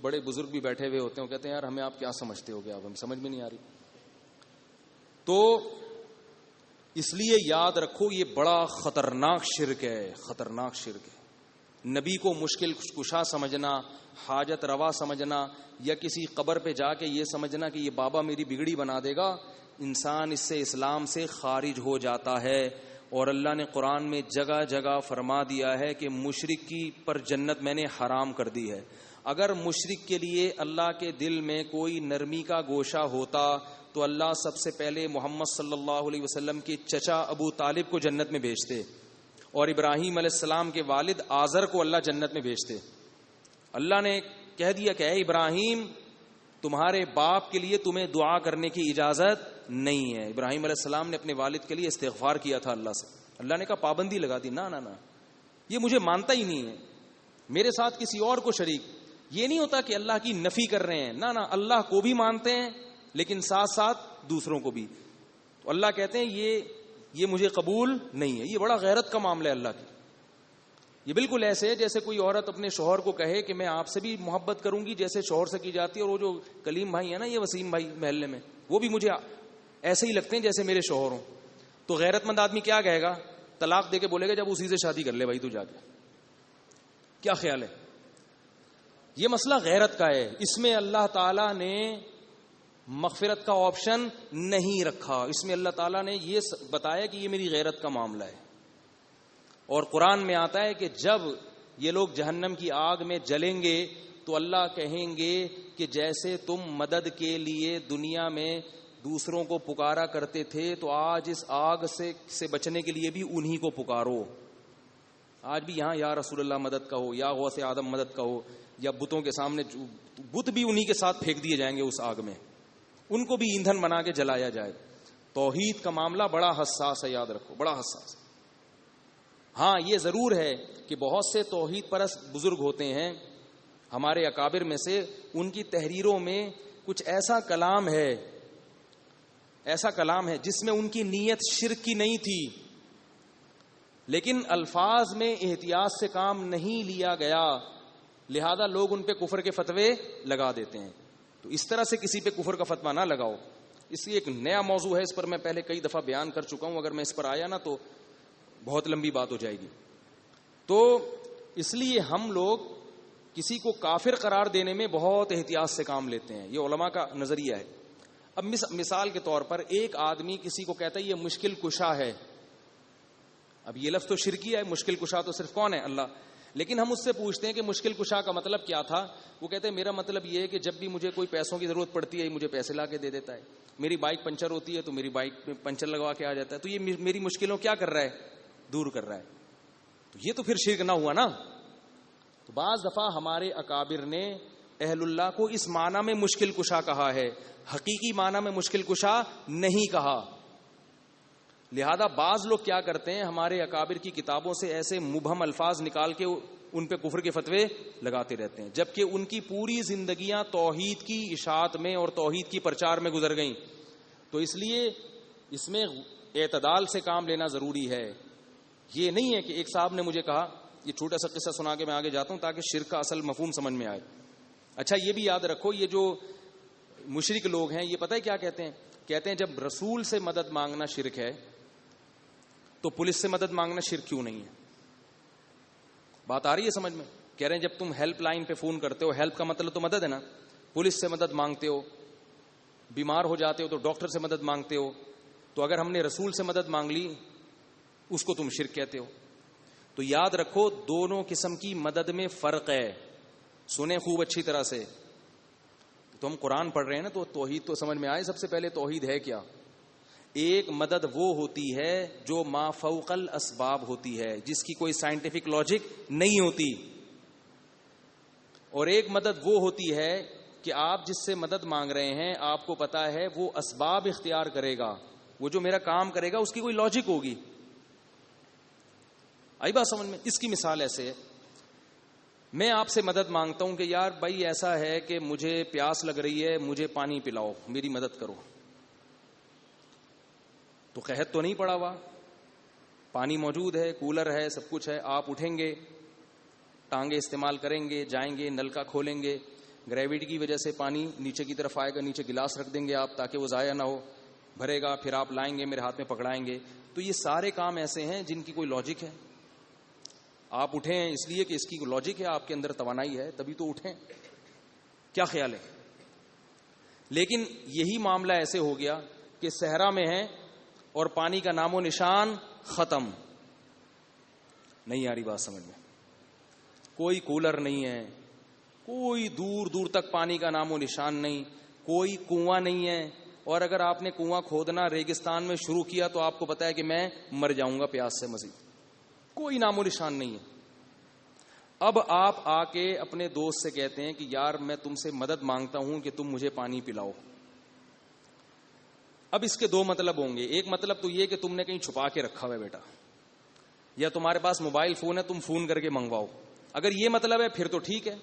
بڑے بزرگ بھی بیٹھے ہوئے ہوتے ہیں، کہتے ہیں یار ہمیں آپ کیا سمجھتے ہو گے، اب ہم سمجھ میں نہیں آ رہی. تو اس لیے یاد رکھو یہ بڑا خطرناک شرک ہے، خطرناک شرک ہے. نبی کو مشکل کشا سمجھنا، حاجت روا سمجھنا، یا کسی قبر پہ جا کے یہ سمجھنا کہ یہ بابا میری بگڑی بنا دے گا، انسان اس سے اسلام سے خارج ہو جاتا ہے. اور اللہ نے قرآن میں جگہ جگہ فرما دیا ہے کہ مشرک کی پر جنت میں نے حرام کر دی ہے. اگر مشرک کے لیے اللہ کے دل میں کوئی نرمی کا گوشہ ہوتا تو اللہ سب سے پہلے محمد صلی اللہ علیہ وسلم کے چچا ابو طالب کو جنت میں بھیجتے، اور ابراہیم علیہ السلام کے والد آزر کو اللہ جنت میں بھیجتے. اللہ نے کہہ دیا کہ اے ابراہیم تمہارے باپ کے لیے تمہیں دعا کرنے کی اجازت نہیں ہے. ابراہیم علیہ السلام نے اپنے والد کے لیے استغفار کیا تھا اللہ سے. اللہ نے کہا پابندی لگا دی، نہ یہ مجھے مانتا ہی نہیں ہے، میرے ساتھ کسی اور کو شریک. یہ نہیں ہوتا کہ اللہ کی نفی کر رہے ہیں، نہ اللہ کو بھی مانتے ہیں لیکن ساتھ ساتھ دوسروں کو بھی. تو اللہ کہتے ہیں یہ مجھے قبول نہیں ہے. یہ بڑا غیرت کا معاملہ ہے اللہ کی. یہ بالکل ایسے ہے جیسے کوئی عورت اپنے شوہر کو کہے کہ میں آپ سے بھی محبت کروں گی جیسے شوہر سے کی جاتی ہے, اور وہ جو کلیم بھائی ہے نا, یہ وسیم بھائی محلے میں, وہ بھی مجھے ایسے ہی لگتے ہیں جیسے میرے شوہر ہوں. تو غیرت مند آدمی کیا کہے گا؟ طلاق دے کے بولے گا جب اسی سے شادی کر لے بھائی تو جا کے. کیا خیال ہے؟ یہ مسئلہ غیرت کا ہے. اس میں اللہ تعالیٰ نے مغفرت کا آپشن نہیں رکھا. اس میں اللہ تعالیٰ نے یہ بتایا کہ یہ میری غیرت کا معاملہ ہے. اور قرآن میں آتا ہے کہ جب یہ لوگ جہنم کی آگ میں جلیں گے تو اللہ کہیں گے کہ جیسے تم مدد کے لیے دنیا میں دوسروں کو پکارا کرتے تھے تو آج اس آگ سے بچنے کے لیے بھی انہی کو پکارو. آج بھی یہاں یا رسول اللہ مدد کا ہو, یا غوث آدم مدد کا ہو, یا بتوں کے سامنے بت بھی انہی کے ساتھ پھینک دیے جائیں گے اس آگ میں, ان کو بھی ایندھن بنا کے جلایا جائے. توحید کا معاملہ بڑا حساس ہے, یاد رکھو, بڑا حساس. ہاں یہ ضرور ہے کہ بہت سے توحید پرست بزرگ ہوتے ہیں ہمارے اکابر میں سے, ان کی تحریروں میں کچھ ایسا کلام ہے جس میں ان کی نیت شرک کی نہیں تھی, لیکن الفاظ میں احتیاط سے کام نہیں لیا گیا, لہذا لوگ ان پہ کفر کے فتوے لگا دیتے ہیں. تو اس طرح سے کسی پہ کفر کا فتویٰ نہ لگاؤ. اس لیے ایک نیا موضوع ہے, اس پر میں پہلے کئی دفعہ بیان کر چکا ہوں, اگر میں اس پر آیا نا تو بہت لمبی بات ہو جائے گی. تو اس لیے ہم لوگ کسی کو کافر قرار دینے میں بہت احتیاط سے کام لیتے ہیں. یہ علماء کا نظریہ ہے. اب مثال کے طور پر ایک آدمی کسی کو کہتا ہے یہ مشکل کشا ہے. اب یہ لفظ تو شرکی ہے, مشکل کشا تو صرف کون ہے؟ اللہ. لیکن ہم اس سے پوچھتے ہیں کہ مشکل کشا کا مطلب کیا تھا؟ وہ کہتے ہیں میرا مطلب یہ ہے کہ جب بھی مجھے کوئی پیسوں کی ضرورت پڑتی ہے مجھے پیسے لا کے دے دیتا ہے. میری بائک پنچر ہوتی ہے تو میری بائک میں پنچر لگوا کے آ جاتا ہے. تو یہ میری مشکلوں کیا کر رہا ہے؟ دور کر رہا ہے. تو یہ تو پھر شرک نہ ہوا نا. تو بعض دفعہ ہمارے اکابر نے اہل اللہ کو اس معنی میں مشکل کشا کہا ہے, حقیقی معنی میں مشکل کشا نہیں کہا. لہذا بعض لوگ کیا کرتے ہیں, ہمارے اکابر کی کتابوں سے ایسے مبہم الفاظ نکال کے ان پہ کفر کے فتوے لگاتے رہتے ہیں, جبکہ ان کی پوری زندگیاں توحید کی اشاعت میں اور توحید کی پرچار میں گزر گئیں. تو اس لیے اس میں اعتدال سے کام لینا ضروری ہے. یہ نہیں ہے کہ ایک صاحب نے مجھے کہا, یہ چھوٹا سا قصہ سنا کے میں آگے جاتا ہوں تاکہ شرک کا اصل مفہوم سمجھ میں آئے. اچھا یہ بھی یاد رکھو, یہ جو مشرک لوگ ہیں یہ پتہ ہے کیا کہتے ہیں؟ کہتے ہیں جب رسول سے مدد مانگنا شرک ہے تو پولیس سے مدد مانگنا شرک کیوں نہیں ہے؟ بات آ رہی ہے سمجھ میں؟ کہہ رہے ہیں جب تم ہیلپ لائن پہ فون کرتے ہو, ہیلپ کا مطلب تو مدد ہے نا, پولیس سے مدد مانگتے ہو, بیمار ہو جاتے ہو تو ڈاکٹر سے مدد مانگتے ہو, تو اگر ہم نے رسول سے مدد مانگ لی اس کو تم شرک کہتے ہو. تو یاد رکھو دونوں قسم کی مدد میں فرق ہے. سنیں خوب اچھی طرح سے. تو ہم قرآن پڑھ رہے ہیں نا, تو توحید تو سمجھ میں آئے. سب سے پہلے توحید ہے کیا؟ ایک مدد وہ ہوتی ہے جو ما فوق الاسباب ہوتی ہے, جس کی کوئی سائنٹیفک لاجک نہیں ہوتی. اور ایک مدد وہ ہوتی ہے کہ آپ جس سے مدد مانگ رہے ہیں آپ کو پتا ہے وہ اسباب اختیار کرے گا, وہ جو میرا کام کرے گا اس کی کوئی لاجک ہوگی. آئی بات سمجھ میں؟ اس کی مثال ایسے ہے, میں آپ سے مدد مانگتا ہوں کہ یار بھائی ایسا ہے کہ مجھے پیاس لگ رہی ہے, مجھے پانی پلاؤ, میری مدد کرو. تو قحط تو نہیں پڑا ہوا, پانی موجود ہے, کولر ہے, سب کچھ ہے. آپ اٹھیں گے, ٹانگیں استعمال کریں گے, جائیں گے, نل کا کھولیں گے, گریویٹی کی وجہ سے پانی نیچے کی طرف آئے گا, نیچے گلاس رکھ دیں گے آپ تاکہ وہ ضائع نہ ہو, بھرے گا, پھر آپ لائیں گے, میرے ہاتھ میں پکڑائیں گے. تو یہ سارے کام ایسے ہیں جن کی کوئی لاجک ہے. آپ اٹھیں ہیں اس لیے کہ اس کی لاجک ہے, آپ کے اندر توانائی ہے, تبھی تو اٹھیں. کیا خیال ہے؟ لیکن یہی معاملہ ایسے ہو گیا کہ صحرا میں ہے اور پانی کا نام و نشان ختم. نہیں آ رہی بات سمجھ میں؟ کوئی کولر نہیں ہے, کوئی دور دور تک پانی کا نام و نشان نہیں, کوئی کنواں نہیں ہے, اور اگر آپ نے کنواں کھودنا ریگستان میں شروع کیا تو آپ کو پتا ہے کہ میں مر جاؤں گا پیاس سے, مزید کوئی نام و نشان نہیں ہے. اب آپ آ کے اپنے دوست سے کہتے ہیں کہ یار میں تم سے مدد مانگتا ہوں کہ تم مجھے پانی پلاؤ. اب اس کے دو مطلب ہوں گے. ایک مطلب تو یہ کہ تم نے کہیں چھپا کے رکھا ہوا ہے بیٹا, یا تمہارے پاس موبائل فون ہے, تم فون کر کے منگواؤ. اگر یہ مطلب ہے پھر تو ٹھیک ہے,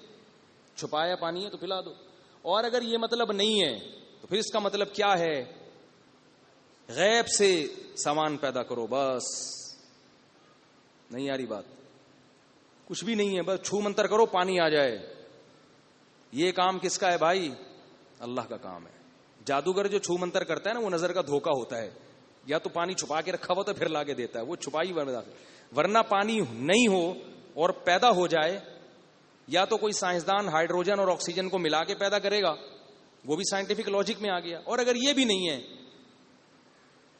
چھپایا پانی ہے تو پلا دو. اور اگر یہ مطلب نہیں ہے تو پھر اس کا مطلب کیا ہے غیب سے سامان پیدا کرو بس. نہیں آ رہی بات؟ کچھ بھی نہیں ہے، بس چھو منتر کرو پانی آ جائے. یہ کام کس کا ہے بھائی؟ اللہ کا کام ہے. جادوگر جو چھو منتر کرتا ہے نا وہ نظر کا دھوکا ہوتا ہے. یا تو پانی چھپا کے رکھا ہوا تو پھر لا کے دیتا ہے، وہ چھپائی ورنہ پانی نہیں ہو اور پیدا ہو جائے، یا تو کوئی سائنسدان ہائیڈروجن اور آکسیجن کو ملا کے پیدا کرے گا، وہ بھی سائنٹیفک لاجک میں آ گیا. اور اگر یہ بھی نہیں ہے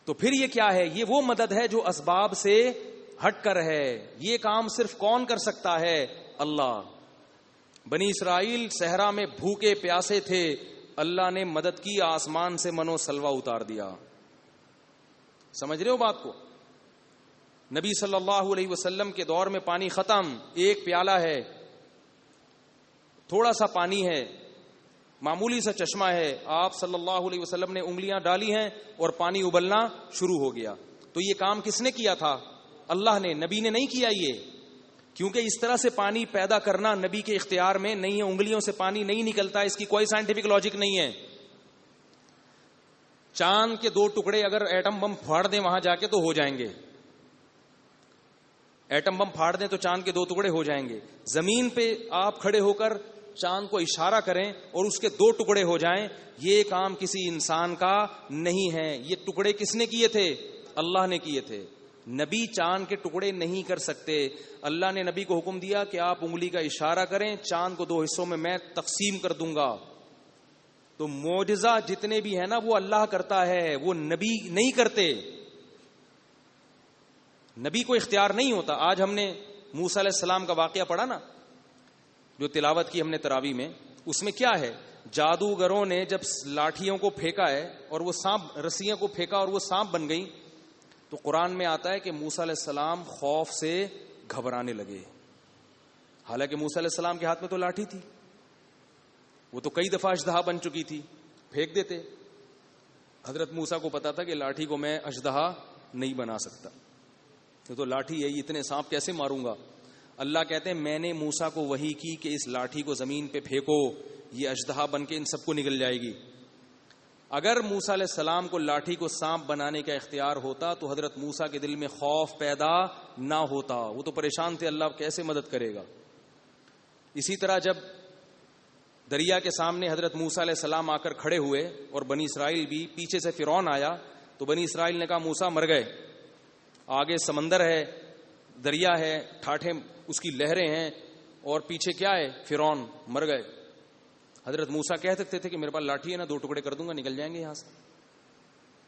تو پھر یہ کیا ہے؟ یہ وہ مدد ہے جو اسباب سے ہٹ کر ہے. یہ کام صرف کون کر سکتا ہے؟ اللہ. بنی اسرائیل صحرا میں بھوکے پیاسے تھے، اللہ نے مدد کی، آسمان سے منو سلوا اتار دیا. سمجھ رہے ہو بات کو؟ نبی صلی اللہ علیہ وسلم کے دور میں پانی ختم، ایک پیالہ ہے، تھوڑا سا پانی ہے، معمولی سا چشمہ ہے، آپ صلی اللہ علیہ وسلم نے انگلیاں ڈالی ہیں اور پانی ابلنا شروع ہو گیا. تو یہ کام کس نے کیا تھا؟ اللہ نے. نبی نے نہیں کیا یہ، کیونکہ اس طرح سے پانی پیدا کرنا نبی کے اختیار میں نہیں ہے. انگلیوں سے پانی نہیں نکلتا، اس کی کوئی سائنٹیفک لاجک نہیں ہے. چاند کے 2 ٹکڑے اگر ایٹم بم پھاڑ دیں وہاں جا کے تو ہو جائیں گے. ایٹم بم پھاڑ دیں تو چاند کے 2 ٹکڑے ہو جائیں گے. زمین پہ آپ کھڑے ہو کر چاند کو اشارہ کریں اور اس کے 2 ٹکڑے ہو جائیں، یہ کام کسی انسان کا نہیں ہے. یہ ٹکڑے کس نے کیے تھے؟ اللہ نے کیے تھے. نبی چاند کے ٹکڑے نہیں کر سکتے. اللہ نے نبی کو حکم دیا کہ آپ انگلی کا اشارہ کریں، چاند کو 2 حصوں میں تقسیم کر دوں گا. تو معجزہ جتنے بھی ہیں نا وہ اللہ کرتا ہے، وہ نبی نہیں کرتے. نبی کو اختیار نہیں ہوتا. آج ہم نے موسیٰ علیہ السلام کا واقعہ پڑھا نا، جو تلاوت کی ہم نے تراویح میں، اس میں کیا ہے؟ جادوگروں نے جب لاٹھیوں کو پھینکا ہے اور وہ سانپ، رسیوں کو پھینکا اور وہ سانپ بن گئی، تو قرآن میں آتا ہے کہ موسیٰ علیہ السلام خوف سے گھبرانے لگے. حالانکہ موسیٰ علیہ السلام کے ہاتھ میں تو لاٹھی تھی، وہ تو کئی دفعہ اژدہا بن چکی تھی، پھینک دیتے. حضرت موسیٰ کو پتا تھا کہ لاٹھی کو میں اژدہا نہیں بنا سکتا، تو لاٹھی ہے، اتنے سانپ کیسے ماروں گا؟ اللہ کہتے ہیں میں نے موسیٰ کو وحی کی کہ اس لاٹھی کو زمین پہ پھینکو، یہ اژدہا بن کے ان سب کو نگل جائے گی. اگر موسیٰ علیہ السلام کو لاٹھی کو سانپ بنانے کا اختیار ہوتا تو حضرت موسیٰ کے دل میں خوف پیدا نہ ہوتا. وہ تو پریشان تھے، اللہ کیسے مدد کرے گا. اسی طرح جب دریا کے سامنے حضرت موسیٰ علیہ السلام آ کر کھڑے ہوئے اور بنی اسرائیل بھی، پیچھے سے فرعون آیا، تو بنی اسرائیل نے کہا موسیٰ مر گئے، آگے سمندر ہے، دریا ہے، ٹھاٹھے اس کی لہریں ہیں، اور پیچھے کیا ہے؟ فرعون، مر گئے. حضرت موسیٰ کہہ سکتے تھے کہ میرے پاس لاٹھی ہے نا، 2 ٹکڑے کر دوں گا، نکل جائیں گے یہاں سے.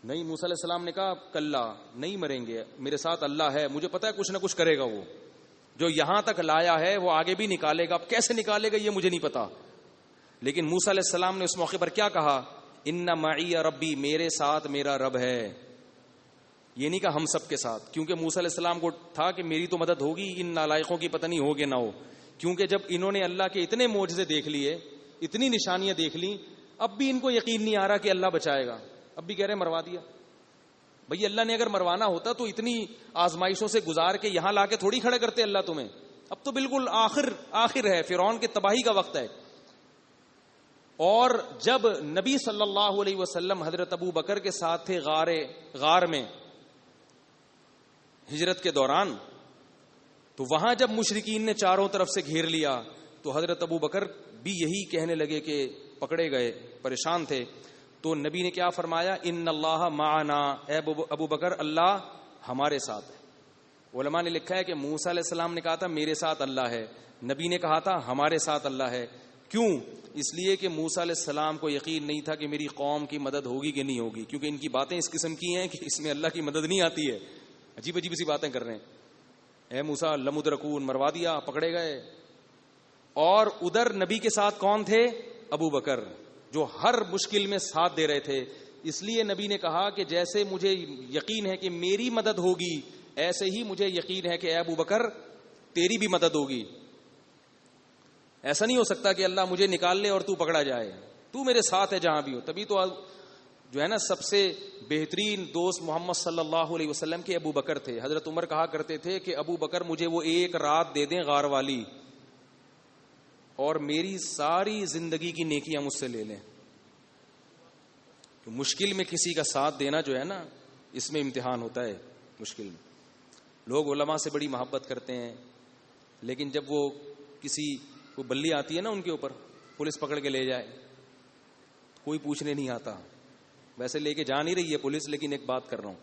نہیں، موسیٰ علیہ السلام نے کہا کلا، نہیں مریں گے، میرے ساتھ اللہ ہے، مجھے پتا ہے کچھ نہ کچھ کرے گا. وہ جو یہاں تک لایا ہے وہ آگے بھی نکالے گا. اب کیسے نکالے گا یہ مجھے نہیں پتا. لیکن موسیٰ علیہ السلام نے اس موقع پر کیا کہا؟ ان معی ربی، میرے ساتھ میرا رب ہے. یہ نہیں کہا ہم سب کے ساتھ، کیونکہ موسیٰ علیہ السلام کو تھا کہ میری تو مدد ہوگی، ان نالائقوں کی پتہ نہیں ہوگی نہ ہو. کیونکہ جب انہوں نے اللہ کے اتنے معجزے دیکھ لیے، اتنی نشانیاں دیکھ لیں، اب بھی ان کو یقین نہیں آ رہا کہ اللہ بچائے گا. اب بھی کہہ رہے مروا دیا. بھئی اللہ نے اگر مروانا ہوتا تو اتنی آزمائشوں سے گزار کے یہاں لا کے تھوڑی کھڑے کرتے اللہ تمہیں. اب تو بالکل آخر ہے، فرعون کے تباہی کا وقت ہے. اور جب نبی صلی اللہ علیہ وسلم حضرت ابو بکر کے ساتھ تھے غار میں ہجرت کے دوران، تو وہاں جب مشرکین نے چاروں طرف سے گھیر لیا تو حضرت ابو بکر بھی یہی کہنے لگے کہ پکڑے گئے، پریشان تھے. تو نبی نے کیا فرمایا؟ ان اللہ معنا، اے ابو بکر اللہ ہمارے ساتھ ہے. علماء نے لکھا ہے کہ موسیٰ علیہ السلام نے کہا تھا میرے ساتھ اللہ ہے، نبی نے کہا تھا ہمارے ساتھ اللہ ہے. کیوں؟ اس لیے کہ موسیٰ علیہ السلام کو یقین نہیں تھا کہ میری قوم کی مدد ہوگی کہ نہیں ہوگی، کیونکہ ان کی باتیں اس قسم کی ہیں کہ اس میں اللہ کی مدد نہیں آتی ہے. عجیب عجیب سی باتیں کر رہے ہیں. اے موسیٰ لمدرکون، مروا دیا، پکڑے گئے. اور ادھر نبی کے ساتھ کون تھے؟ ابو بکر، جو ہر مشکل میں ساتھ دے رہے تھے. اس لیے نبی نے کہا کہ جیسے مجھے یقین ہے کہ میری مدد ہوگی، ایسے ہی مجھے یقین ہے کہ اے ابو بکر تیری بھی مدد ہوگی. ایسا نہیں ہو سکتا کہ اللہ مجھے نکال لے اور تو پکڑا جائے، تو میرے ساتھ ہے جہاں بھی ہو. تبھی تو جو ہے نا سب سے بہترین دوست محمد صلی اللہ علیہ وسلم کے ابو بکر تھے. حضرت عمر کہا کرتے تھے کہ ابو بکر مجھے وہ 1 رات دے دیں غار والی اور میری ساری زندگی کی نیکیاں مجھ سے لے لیں. تو مشکل میں کسی کا ساتھ دینا جو ہے نا اس میں امتحان ہوتا ہے مشکل میں. لوگ علماء سے بڑی محبت کرتے ہیں، لیکن جب وہ کسی کو بلی آتی ہے نا ان کے اوپر، پولیس پکڑ کے لے جائے، کوئی پوچھنے نہیں آتا. ویسے لے کے جا نہیں رہی ہے پولیس، لیکن ایک بات کر رہا ہوں،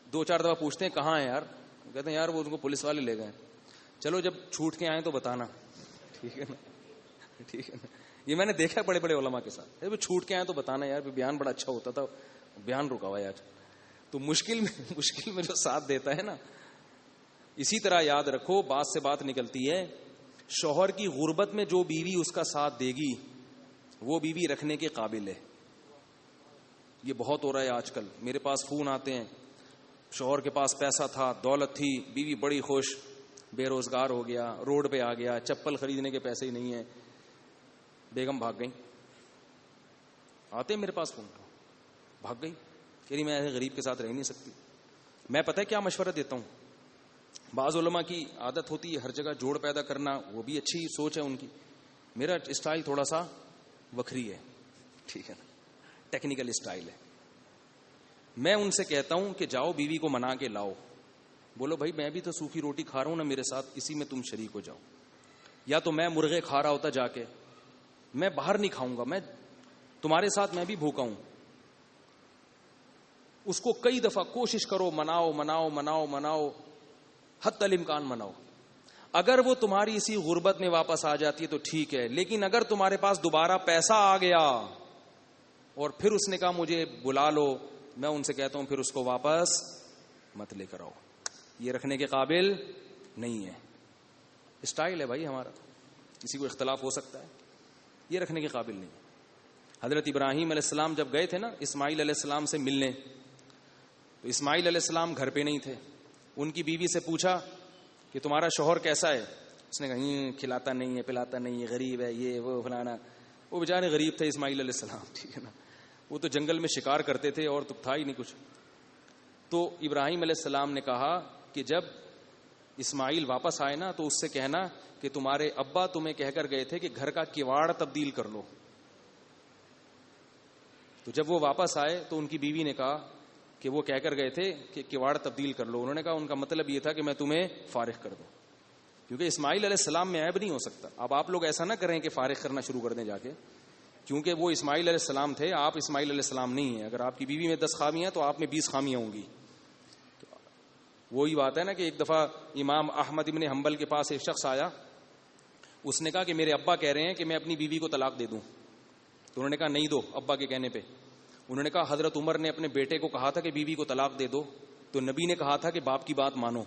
2-4 دفعہ پوچھتے ہیں کہاں ہے یار، کہتے ہیں یار وہ ان کو پولیس والے لے گئے. چلو جب چھوٹ کے آئیں تو بتانا، ٹھیک ہے نا، ٹھیک ہے نا. یہ میں نے دیکھا بڑے بڑے علماء کے ساتھ، جب چھوٹ کے آئیں تو بتانا یار، بیان بڑا اچھا ہوتا تھا، بیان رکا ہوا یار. تو مشکل میں جو ساتھ دیتا ہے نا. اسی طرح یاد رکھو، بات سے بات نکلتی ہے، شوہر کی غربت میں جو بیوی اس کا ساتھ دے گی وہ بیوی رکھنے کے قابل ہے. یہ بہت ہو رہا ہے آج کل. میرے پاس فون آتے ہیں، شوہر کے پاس پیسہ تھا، دولت تھی، بیوی بڑی خوش، بے روزگار ہو گیا، روڈ پہ آ گیا، چپل خریدنے کے پیسے ہی نہیں ہیں، بیگم بھاگ گئی. آتے ہیں میرے پاس فون، بھاگ گئی، کہ میں ایسے غریب کے ساتھ رہ نہیں سکتی. میں پتہ ہے کیا مشورہ دیتا ہوں. بعض علماء کی عادت ہوتی ہے ہر جگہ جوڑ پیدا کرنا، وہ بھی اچھی سوچ ہے ان کی. میرا اسٹائل تھوڑا سا وکھری ہے، ٹھیک ہے نا، ٹیکنیکل اسٹائل ہے. میں ان سے کہتا ہوں کہ جاؤ بیوی کو منا کے لاؤ. بولو بھائی میں بھی تو سوکھی روٹی کھا رہا ہوں نا میرے ساتھ، اسی میں تم شریک ہو جاؤ. یا تو میں مرغے کھا رہا ہوتا جا کے، میں باہر نہیں کھاؤں گا، میں تمہارے ساتھ میں بھی بھوکا ہوں. اس کو کئی دفعہ کوشش کرو، مناؤ مناؤ مناؤ مناؤ، حتی الامکان مناؤ. اگر وہ تمہاری اسی غربت میں واپس آ جاتی ہے تو ٹھیک ہے، لیکن اگر تمہارے پاس دوبارہ پیسہ آ گیا اور پھر اس نے کہا مجھے بلا لو، میں ان سے کہتا ہوں پھر اس کو واپس مت لے کر آؤ. یہ رکھنے کے قابل نہیں ہے. اسٹائل ہے بھائی ہمارا، کسی کو اختلاف ہو سکتا ہے، یہ رکھنے کے قابل نہیں. حضرت ابراہیم علیہ السلام جب گئے تھے نا اسماعیل علیہ السلام سے ملنے، تو اسماعیل علیہ السلام گھر پہ نہیں تھے. ان کی بیوی سے پوچھا کہ تمہارا شوہر کیسا ہے؟ اس نے کہا کھلاتا نہیں ہے، پلاتا نہیں ہے، غریب ہے، یہ وہ فلانا. وہ بیچارے غریب تھے اسماعیل علیہ السلام، ٹھیک ہے نا، وہ تو جنگل میں شکار کرتے تھے اور تو تھا ہی نہیں کچھ. تو ابراہیم علیہ السلام نے کہا کہ جب اسماعیل واپس آئے نا تو اس سے کہنا کہ تمہارے ابا تمہیں کہہ کر گئے تھے کہ گھر کا کواڑ تبدیل کر لو. تو جب وہ واپس آئے تو ان کی بیوی نے کہا کہ وہ کہہ کر گئے تھے کہ کواڑ تبدیل کر لو. انہوں نے کہا ان کا مطلب یہ تھا کہ میں تمہیں فارغ کر دوں، کیونکہ اسماعیل علیہ السلام میں عیب نہیں ہو سکتا. اب آپ لوگ ایسا نہ کریں کہ فارغ کرنا شروع کر دیں جا کے، کیونکہ وہ اسماعیل علیہ السلام تھے، آپ اسماعیل علیہ السلام نہیں ہیں. اگر آپ کی بیوی میں 10 خامیاں تو آپ میں 20 خامیاں ہوں گی. وہی بات ہے نا کہ ایک دفعہ امام احمد ابن حنبل کے پاس ایک شخص آیا، اس نے کہا کہ میرے ابا کہہ رہے ہیں کہ میں اپنی بیوی کو طلاق دے دوں. تو انہوں نے کہا نہیں دو ابا کے کہنے پہ. انہوں نے کہا حضرت عمر نے اپنے بیٹے کو کہا تھا کہ بیوی کو طلاق دے دو، تو نبی نے کہا تھا کہ باپ کی بات مانو.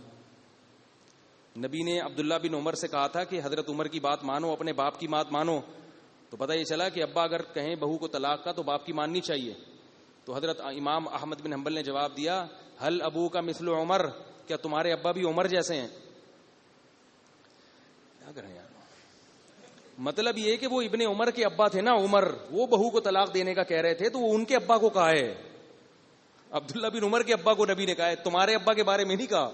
نبی نے عبداللہ بن عمر سے کہا تھا کہ حضرت عمر کی بات مانو، اپنے باپ کی بات مانو. تو پتہ یہ چلا کہ ابا اگر کہیں بہو کو طلاق کا تو باپ کی ماننی چاہیے. تو حضرت امام احمد بن حنبل نے جواب دیا حل ابو کا مثل عمر، کیا تمہارے ابا بھی عمر جیسے ہیں؟ کیا کریں یار، مطلب یہ کہ وہ ابن عمر کے ابا تھے نا عمر، وہ بہو کو طلاق دینے کا کہہ رہے تھے تو وہ ان کے ابا کو کہا ہے. عبداللہ بن عمر کے ابا کو نبی نے کہا ہے، تمہارے ابا کے بارے میں نہیں کہا.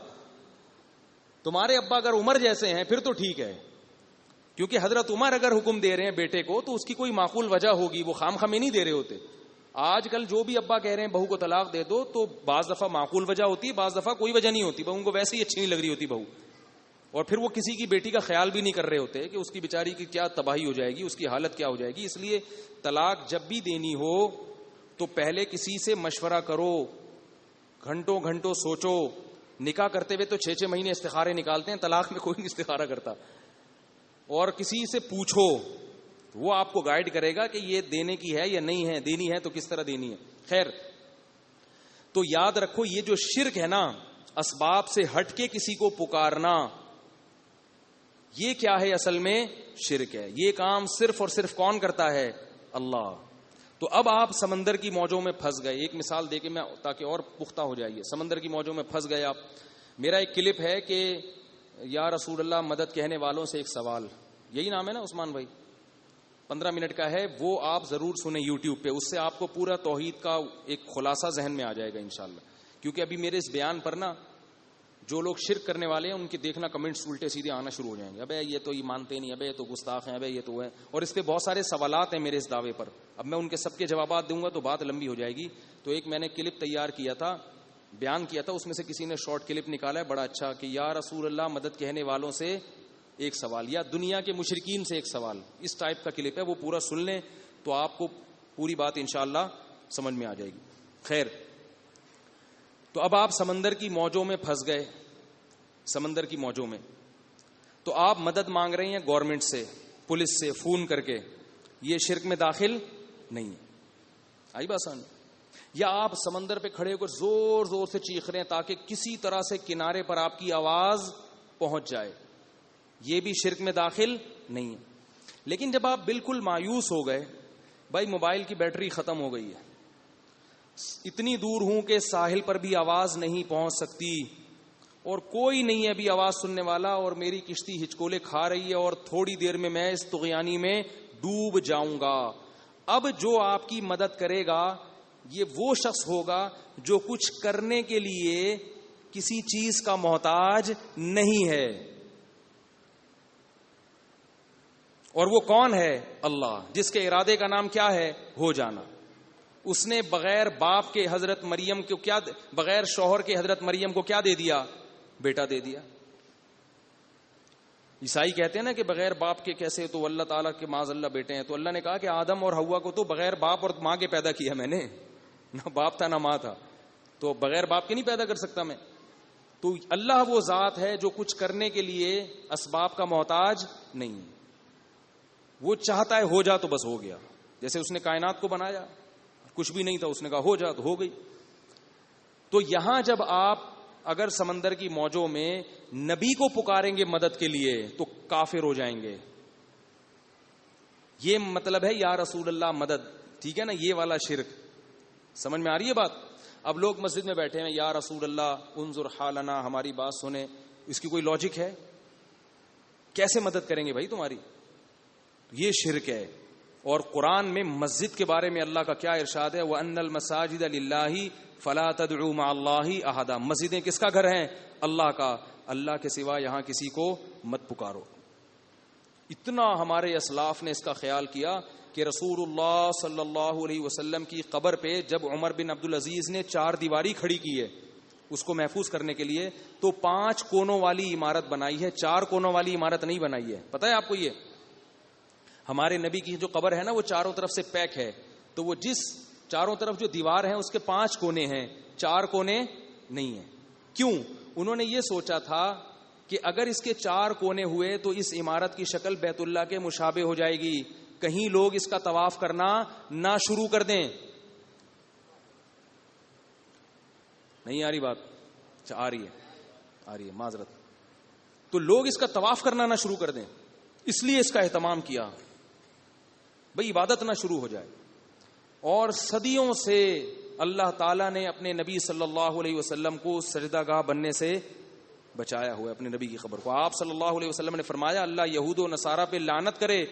تمہارے ابا اگر عمر جیسے ہیں پھر تو ٹھیک ہے، کیونکہ حضرت عمر اگر حکم دے رہے ہیں بیٹے کو تو اس کی کوئی معقول وجہ ہوگی، وہ خام خامے نہیں دے رہے ہوتے. آج کل جو بھی ابا کہہ رہے ہیں بہو کو طلاق دے دو تو بعض دفعہ معقول وجہ ہوتی ہے، بعض دفعہ کوئی وجہ نہیں ہوتی، بہو کو ویسے ہی اچھی نہیں لگ رہی ہوتی بہو، اور پھر وہ کسی کی بیٹی کا خیال بھی نہیں کر رہے ہوتے کہ اس کی بیچاری کی کیا تباہی ہو جائے گی، اس کی حالت کیا ہو جائے گی. اس لیے طلاق جب بھی دینی ہو تو پہلے کسی سے مشورہ کرو، گھنٹوں گھنٹوں سوچو. نکاح کرتے ہوئے تو 6 مہینے استخارے نکالتے ہیں، طلاق میں کوئی نہیں استخارہ کرتا. اور کسی سے پوچھو، وہ آپ کو گائیڈ کرے گا کہ یہ دینے کی ہے یا نہیں ہے، دینی ہے تو کس طرح دینی ہے. خیر، تو یاد رکھو یہ جو شرک ہے نا، اسباب سے ہٹ کے کسی کو پکارنا، یہ کیا ہے؟ اصل میں شرک ہے. یہ کام صرف اور صرف کون کرتا ہے؟ اللہ. تو اب آپ سمندر کی موجوں میں پھنس گئے. ایک مثال دے کے میں تاکہ اور پختہ ہو جائیے. سمندر کی موجوں میں پھنس گئے آپ. میرا ایک کلپ ہے کہ یا رسول اللہ مدد کہنے والوں سے ایک سوال، یہی نام ہے نا عثمان بھائی، 15 منٹ کا ہے، وہ آپ ضرور سنیں یوٹیوب پہ. اس سے آپ کو پورا توحید کا ایک خلاصہ ذہن میں آ جائے گا انشاءاللہ. کیونکہ ابھی میرے اس بیان پر نا جو لوگ شرک کرنے والے ہیں ان کے دیکھنا کمنٹس الٹے سیدھے آنا شروع ہو جائیں گے, ابے یہ تو یہ مانتے نہیں, ابے یہ تو گستاخ ہیں, ابے یہ تو ہے. اور اس پہ بہت سارے سوالات ہیں میرے اس دعوے پر, اب میں ان کے سب کے جوابات دوں گا تو بات لمبی ہو جائے گی. تو ایک میں نے کلپ تیار کیا تھا, بیان کیا تھا, اس میں سے کسی نے شارٹ کلپ نکالا ہے بڑا اچھا کہ یا رسول اللہ مدد کہنے والوں سے ایک سوال, یا دنیا کے مشرکین سے ایک سوال. اس ٹائپ کا کلپ ہے, وہ پورا سن لیں تو آپ کو پوری بات انشاءاللہ سمجھ میں آ جائے گی. خیر, تو اب آپ سمندر کی موجوں میں پھنس گئے, سمندر کی موجوں میں, تو آپ مدد مانگ رہے ہیں گورنمنٹ سے, پولیس سے فون کر کے, یہ شرک میں داخل نہیں ہے. آئی بات آسان. یا آپ سمندر پہ کھڑے ہو کر زور زور سے چیخ رہے ہیں تاکہ کسی طرح سے کنارے پر آپ کی آواز پہنچ جائے, یہ بھی شرک میں داخل نہیں ہے. لیکن جب آپ بالکل مایوس ہو گئے, بھائی موبائل کی بیٹری ختم ہو گئی ہے, اتنی دور ہوں کہ ساحل پر بھی آواز نہیں پہنچ سکتی, اور کوئی نہیں ہے ابھی آواز سننے والا, اور میری کشتی ہچکولے کھا رہی ہے, اور تھوڑی دیر میں میں اس طغیانی میں ڈوب جاؤں گا. اب جو آپ کی مدد کرے گا یہ وہ شخص ہوگا جو کچھ کرنے کے لیے کسی چیز کا محتاج نہیں ہے. اور وہ کون ہے؟ اللہ, جس کے ارادے کا نام کیا ہے؟ ہو جانا. اس نے بغیر باپ کے حضرت مریم کو کیا, بغیر شوہر کے حضرت مریم کو کیا دے دیا؟ بیٹا دے دیا. عیسائی کہتے ہیں نا کہ بغیر باپ کے کیسے, تو اللہ تعالیٰ کے معاذ اللہ بیٹے ہیں. تو اللہ نے کہا کہ آدم اور حوا کو تو بغیر باپ اور ماں کے پیدا کیا میں نے, نہ باپ تھا نہ ماں تھا, تو بغیر باپ کے نہیں پیدا کر سکتا میں. تو اللہ وہ ذات ہے جو کچھ کرنے کے لیے اسباب کا محتاج نہیں. وہ چاہتا ہے ہو جا تو بس ہو گیا. جیسے اس نے کائنات کو بنایا, کچھ بھی نہیں تھا, اس نے کہا ہو جا تو ہو گئی. تو یہاں جب آپ اگر سمندر کی موجوں میں نبی کو پکاریں گے مدد کے لیے تو کافر ہو جائیں گے. یہ مطلب ہے یا رسول اللہ مدد, ٹھیک ہے نا, یہ والا شرک. سمجھ میں آ رہی ہے بات؟ اب لوگ مسجد میں بیٹھے ہیں, یا رسول اللہ انظر حالنا, ہماری بات سنیں. اس کی کوئی لاجک ہے؟ کیسے مدد کریں گے بھائی تمہاری؟ یہ شرک ہے. اور قرآن میں مسجد کے بارے میں اللہ کا کیا ارشاد ہے؟ وَأَنَّ الْمَسَاجِدَ لِلَّهِ فَلَا تَدْعُوا مَعَ اللَّهِ أَحَدًا. مسجدیں کس کا گھر ہیں؟ اللہ کا. اللہ کے سوا یہاں کسی کو مت پکارو. اتنا ہمارے اسلاف نے اس کا خیال کیا کہ رسول اللہ صلی اللہ علیہ وسلم کی قبر پہ جب عمر بن عبدالعزیز نے 4 دیواری کھڑی کی ہے اس کو محفوظ کرنے کے لیے, تو 5 کونوں والی عمارت بنائی ہے, 4 کونوں والی عمارت نہیں بنائی ہے. پتہ ہے آپ کو؟ یہ ہمارے نبی کی جو قبر ہے نا وہ چاروں طرف سے پیک ہے, تو وہ جس چاروں طرف جو دیوار ہیں اس کے 5 کونے ہیں, 4 کونے نہیں ہیں. کیوں؟ انہوں نے یہ سوچا تھا کہ اگر اس کے 4 کونے ہوئے تو اس عمارت کی شکل بیت اللہ کے مشابہ ہو جائے گی, کہیں لوگ اس کا طواف کرنا نہ شروع کر دیں. نہیں آ رہی بات؟ آ رہی ہے معذرت. تو لوگ اس کا طواف کرنا نہ شروع کر دیں, اس لیے اس کا اہتمام کیا بھئی عبادت نہ شروع ہو جائے. اور صدیوں سے اللہ تعالیٰ نے اپنے نبی صلی اللہ علیہ وسلم کو سجدہ گاہ بننے سے بچایا ہوا ہے, اپنے نبی کی قبر کو. آپ صلی اللہ علیہ وسلم نے فرمایا اللہ یہود و نصارہ پہ لعنت کرے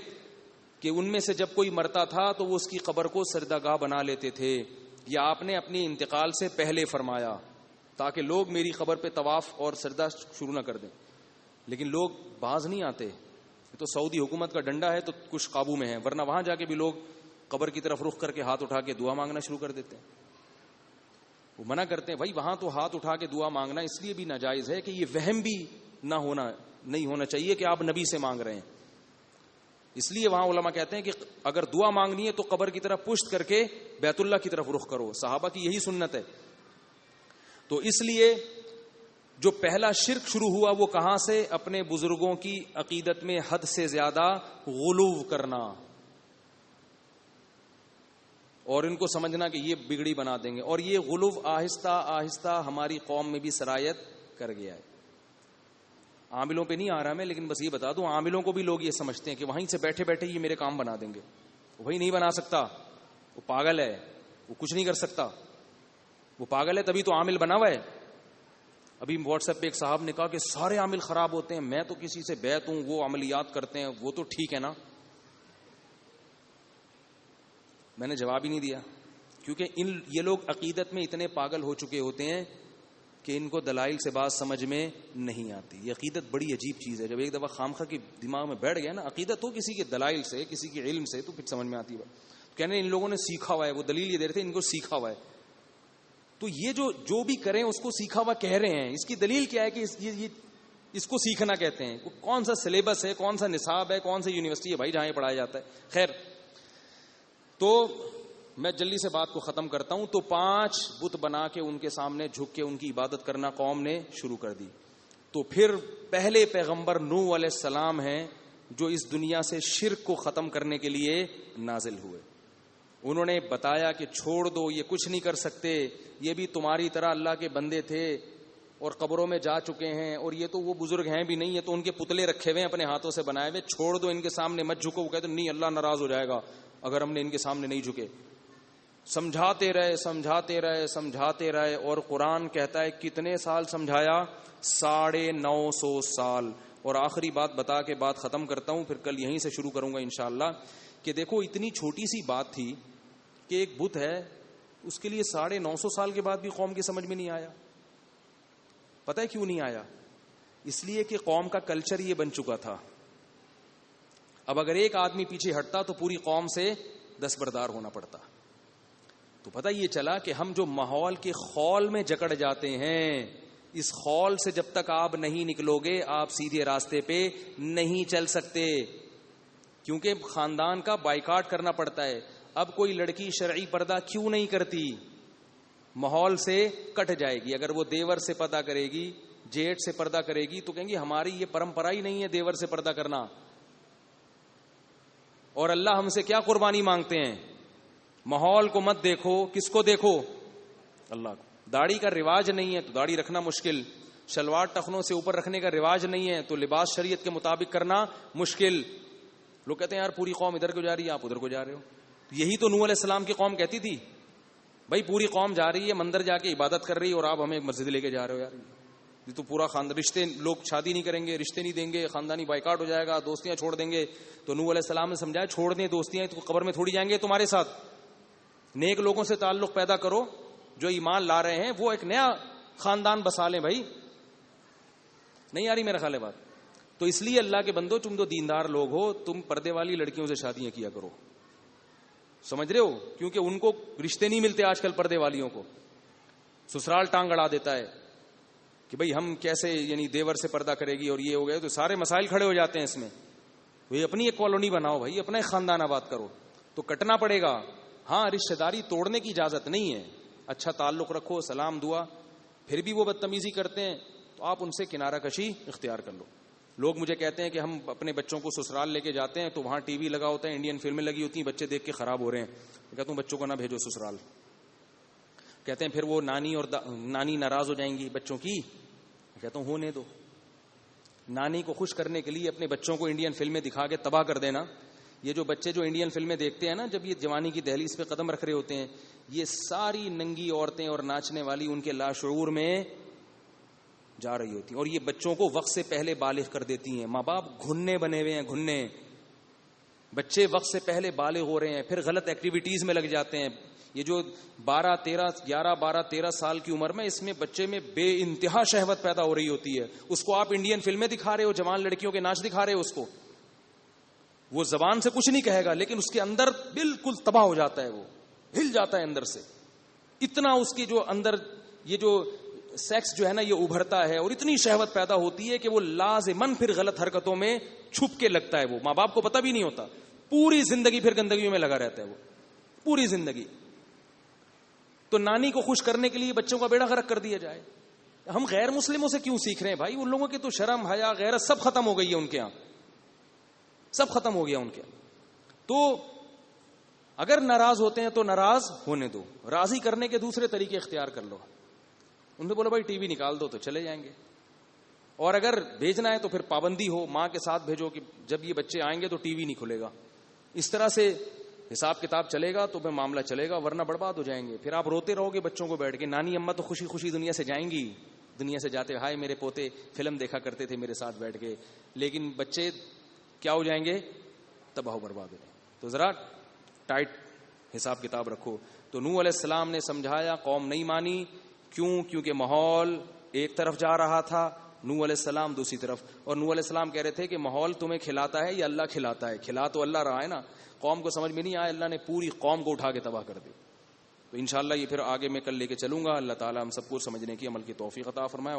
کہ ان میں سے جب کوئی مرتا تھا تو وہ اس کی قبر کو سجدہ گاہ بنا لیتے تھے. یہ آپ نے اپنی انتقال سے پہلے فرمایا تاکہ لوگ میری قبر پہ طواف اور سجدہ شروع نہ کر دیں. لیکن لوگ باز نہیں آتے. تو سعودی حکومت کا ڈنڈا ہے تو کچھ قابو میں ہے, ورنہ وہاں جا کے بھی لوگ قبر کی طرف رخ کر کے ہاتھ اٹھا کے دعا مانگنا شروع کر دیتے ہیں. وہ منع کرتے ہیں بھائی وہاں تو ہاتھ اٹھا کے دعا مانگنا اس لیے بھی ناجائز ہے کہ یہ وہم بھی نہیں ہونا چاہیے کہ آپ نبی سے مانگ رہے ہیں. اس لیے وہاں علماء کہتے ہیں کہ اگر دعا مانگنی ہے تو قبر کی طرف پشت کر کے بیت اللہ کی طرف رخ کرو. صحابہ کی یہی سنت ہے. تو اس لیے جو پہلا شرک شروع ہوا وہ کہاں سے؟ اپنے بزرگوں کی عقیدت میں حد سے زیادہ غلو کرنا اور ان کو سمجھنا کہ یہ بگڑی بنا دیں گے. اور یہ غلو آہستہ آہستہ ہماری قوم میں بھی سرایت کر گیا ہے. عاملوں پہ نہیں آ رہا میں, لیکن بس یہ بتا دوں عاملوں کو بھی لوگ یہ سمجھتے ہیں کہ وہیں سے بیٹھے بیٹھے یہ میرے کام بنا دیں گے. وہی نہیں بنا سکتا, وہ پاگل ہے, وہ کچھ نہیں کر سکتا, وہ پاگل ہے تبھی تو عامل بنا ہوا ہے. ابھی واٹس ایپ پہ ایک صاحب نے کہا کہ سارے عامل خراب ہوتے ہیں, میں تو کسی سے بیعت ہوں, وہ عملیات کرتے ہیں, وہ تو ٹھیک ہے نا. میں نے جواب ہی نہیں دیا, کیونکہ یہ لوگ عقیدت میں اتنے پاگل ہو چکے ہوتے ہیں کہ ان کو دلائل سے بات سمجھ میں نہیں آتی. یہ عقیدت بڑی عجیب چیز ہے. جب ایک دفعہ خامخواہ کی دماغ میں بیٹھ گیا نا عقیدت ہو کسی کے دلائل سے, کسی کے علم سے, تو پھر سمجھ میں آتی ہے. کہنے ان لوگوں نے سیکھا ہوا ہے, وہ دلیل یہ دے رہے تھے ان کو سیکھا ہوا ہے. تو یہ جو بھی کریں اس کو سیکھا ہوا کہہ رہے ہیں, اس کی دلیل کیا ہے کہ اس کو سیکھنا کہتے ہیں. کون سا سلیبس ہے, کون سا نصاب ہے, کون سی یونیورسٹی ہے بھائی جہاں یہ پڑھایا جاتا ہے. خیر, تو میں جلدی سے بات کو ختم کرتا ہوں. تو 5 بت بنا کے ان کے سامنے جھک کے ان کی عبادت کرنا قوم نے شروع کر دی. تو پھر پہلے پیغمبر نوح علیہ السلام ہیں جو اس دنیا سے شرک کو ختم کرنے کے لیے نازل ہوئے. انہوں نے بتایا کہ چھوڑ دو, یہ کچھ نہیں کر سکتے, یہ بھی تمہاری طرح اللہ کے بندے تھے اور قبروں میں جا چکے ہیں, اور یہ تو وہ بزرگ ہیں بھی نہیں, یہ تو ان کے پتلے رکھے ہوئے ہیں اپنے ہاتھوں سے بنائے ہوئے, چھوڑ دو, ان کے سامنے مت جھکو. وہ کہتے نہیں اللہ ناراض ہو جائے گا اگر ہم نے ان کے سامنے نہیں جھکے. سمجھاتے رہے اور قرآن کہتا ہے کتنے سال سمجھایا, 950 سال. اور آخری بات بتا کے بات ختم کرتا ہوں, پھر کل یہیں سے شروع کروں گا انشاءاللہ, کہ دیکھو اتنی چھوٹی سی بات تھی کہ ایک بت ہے, اس کے لیے 950 سال کے بعد بھی قوم کی سمجھ میں نہیں آیا. پتہ ہے کیوں نہیں آیا؟ اس لیے کہ قوم کا کلچر یہ بن چکا تھا. اب اگر ایک آدمی پیچھے ہٹتا تو پوری قوم سے دستبردار ہونا پڑتا. تو پتہ یہ چلا کہ ہم جو ماحول کے خول میں جکڑ جاتے ہیں, اس خول سے جب تک آپ نہیں نکلو گے آپ سیدھے راستے پہ نہیں چل سکتے, کیونکہ خاندان کا بائیکاٹ کرنا پڑتا ہے. اب کوئی لڑکی شرعی پردہ کیوں نہیں کرتی؟ ماحول سے کٹ جائے گی. اگر وہ دیور سے پردہ کرے گی, جیٹ سے پردہ کرے گی, تو کہیں گی ہماری یہ پرمپرا ہی نہیں ہے دیور سے پردہ کرنا. اور اللہ ہم سے کیا قربانی مانگتے ہیں؟ ماحول کو مت دیکھو, کس کو دیکھو؟ اللہ کو. داڑھی کا رواج نہیں ہے تو داڑھی رکھنا مشکل, شلوار ٹخنوں سے اوپر رکھنے کا رواج نہیں ہے تو لباس شریعت کے مطابق کرنا مشکل. لوگ کہتے ہیں یار پوری قوم ادھر کو جا رہی ہے, آپ ادھر کو جا رہے ہو. یہی تو نوح علیہ السلام کی قوم کہتی تھی, بھائی پوری قوم جا رہی ہے مندر جا کے عبادت کر رہی ہے اور آپ ہمیں مسجد لے کے جا رہے ہو. یار یہ تو پورا خاندان, رشتے, لوگ شادی نہیں کریں گے, رشتے نہیں دیں گے, خاندانی بائیکاٹ ہو جائے گا, دوستیاں چھوڑ دیں گے. تو نوح علیہ السلام نے سمجھایا چھوڑ دیں دوستیاں, تو قبر میں تھوڑی جائیں گے تمہارے ساتھ. نیک لوگوں سے تعلق پیدا کرو جو ایمان لا رہے ہیں, وہ ایک نیا خاندان بسا لیں. بھائی نہیں آ رہی میرا خیال ہے بات؟ تو اس لیے اللہ کے بندو, تم تو دیندار لوگ ہو, تم پردے والی لڑکیوں سے شادیاں کیا کرو. سمجھ رہے ہو؟ کیونکہ ان کو رشتے نہیں ملتے آج کل. پردے والیوں کو سسرال ٹانگ اڑا دیتا ہے کہ بھئی ہم کیسے, یعنی دیور سے پردہ کرے گی اور یہ ہو گئے, تو سارے مسائل کھڑے ہو جاتے ہیں اس میں. وہی اپنی ایک کالونی بناؤ بھائی, اپنا ایک خاندان آباد کرو. تو کٹنا پڑے گا. ہاں رشتہ داری توڑنے کی اجازت نہیں ہے, اچھا تعلق رکھو, سلام دعا. پھر بھی وہ بدتمیزی کرتے ہیں تو آپ ان سے کنارہ کشی اختیار کر لو. لوگ مجھے کہتے ہیں کہ ہم اپنے بچوں کو سسرال لے کے جاتے ہیں تو وہاں ٹی وی لگا ہوتا ہے, انڈین فلمیں لگی ہوتی ہیں, بچے دیکھ کے خراب ہو رہے ہیں. میں کہتا ہوں بچوں کو نہ بھیجو سسرال. کہتے ہیں پھر وہ نانی اور نانی ناراض ہو جائیں گی بچوں کی. میں کہتا ہوں ہونے دو. نانی کو خوش کرنے کے لیے اپنے بچوں کو انڈین فلمیں دکھا کے تباہ کر دینا. یہ جو بچے جو انڈین فلمیں دیکھتے ہیں نا, جب یہ جوانی کی دہلیز پہ قدم رکھ رہے ہوتے ہیں, یہ ساری ننگی عورتیں اور ناچنے والی ان کے لاشعور میں جا رہی ہوتی ہیں, اور یہ بچوں کو وقت سے پہلے بالغ کر دیتی ہیں. ماں باپ گھننے بنے ہوئے ہیں, گھننے. بچے وقت سے پہلے بالغ ہو رہے ہیں, پھر غلط ایکٹیویٹیز میں لگ جاتے ہیں. یہ جو 12-13 سال کی عمر میں, اس میں بچے میں بے انتہا شہوت پیدا ہو رہی ہوتی ہے. اس کو آپ انڈین فلمیں دکھا رہے ہو, جوان لڑکیوں کے ناچ دکھا رہے ہو اس کو. وہ زبان سے کچھ نہیں کہے گا لیکن اس کے اندر بالکل تباہ ہو جاتا ہے, وہ ہل جاتا ہے اندر سے. اتنا اس کی جو اندر یہ جو سیکس جو ہے نا یہ ابھرتا ہے, اور اتنی شہوت پیدا ہوتی ہے کہ وہ لازماً پھر غلط حرکتوں میں چھپ کے لگتا ہے. وہ ماں باپ کو پتہ بھی نہیں ہوتا, پوری زندگی پھر گندگیوں میں لگا رہتا ہے وہ, پوری زندگی. تو نانی کو خوش کرنے کے لیے بچوں کا بیڑا غرق کر دیا جائے. ہم غیر مسلموں سے کیوں سیکھ رہے ہیں بھائی؟ ان لوگوں کی تو شرم حیا غیرت سب ختم ہو گئی ہے ان کے ہاں, سب ختم ہو گیا ان کے. تو اگر ناراض ہوتے ہیں تو ناراض ہونے دو, راضی کرنے کے دوسرے طریقے اختیار کر لو. ان سے بولو بھائی ٹی وی نکال دو تو چلے جائیں گے. اور اگر بھیجنا ہے تو پھر پابندی ہو, ماں کے ساتھ بھیجو کہ جب یہ بچے آئیں گے تو ٹی وی نہیں کھلے گا. اس طرح سے حساب کتاب چلے گا تو پھر معاملہ چلے گا, ورنہ برباد ہو جائیں گے. پھر آپ روتے رہو گے بچوں کو بیٹھ کے. نانی اماں تو خوشی خوشی دنیا سے جائیں گی, دنیا سے جاتے ہائے میرے پوتے فلم دیکھا کرتے تھے میرے ساتھ بیٹھ کے, لیکن بچے کیا ہو جائیں گے؟ تباہ و برباد ہو جائیں. تو ذرا ٹائٹ حساب کتاب رکھو. تو نوح علیہ السلام نے سمجھایا, قوم نہیں مانی. کیوں؟ کیونکہ ماحول ایک طرف جا رہا تھا، نوح علیہ السلام دوسری طرف، اور نوح علیہ السلام کہہ رہے تھے کہ ماحول تمہیں کھلاتا ہے یا اللہ کھلاتا ہے؟ کھلا تو اللہ رہا ہے نا. قوم کو سمجھ میں نہیں آیا، اللہ نے پوری قوم کو اٹھا کے تباہ کر دی. تو انشاءاللہ یہ پھر آگے میں کل لے کے چلوں گا. اللہ تعالی ہم سب کو سمجھنے کی، عمل کی توفیق عطا فرمائے.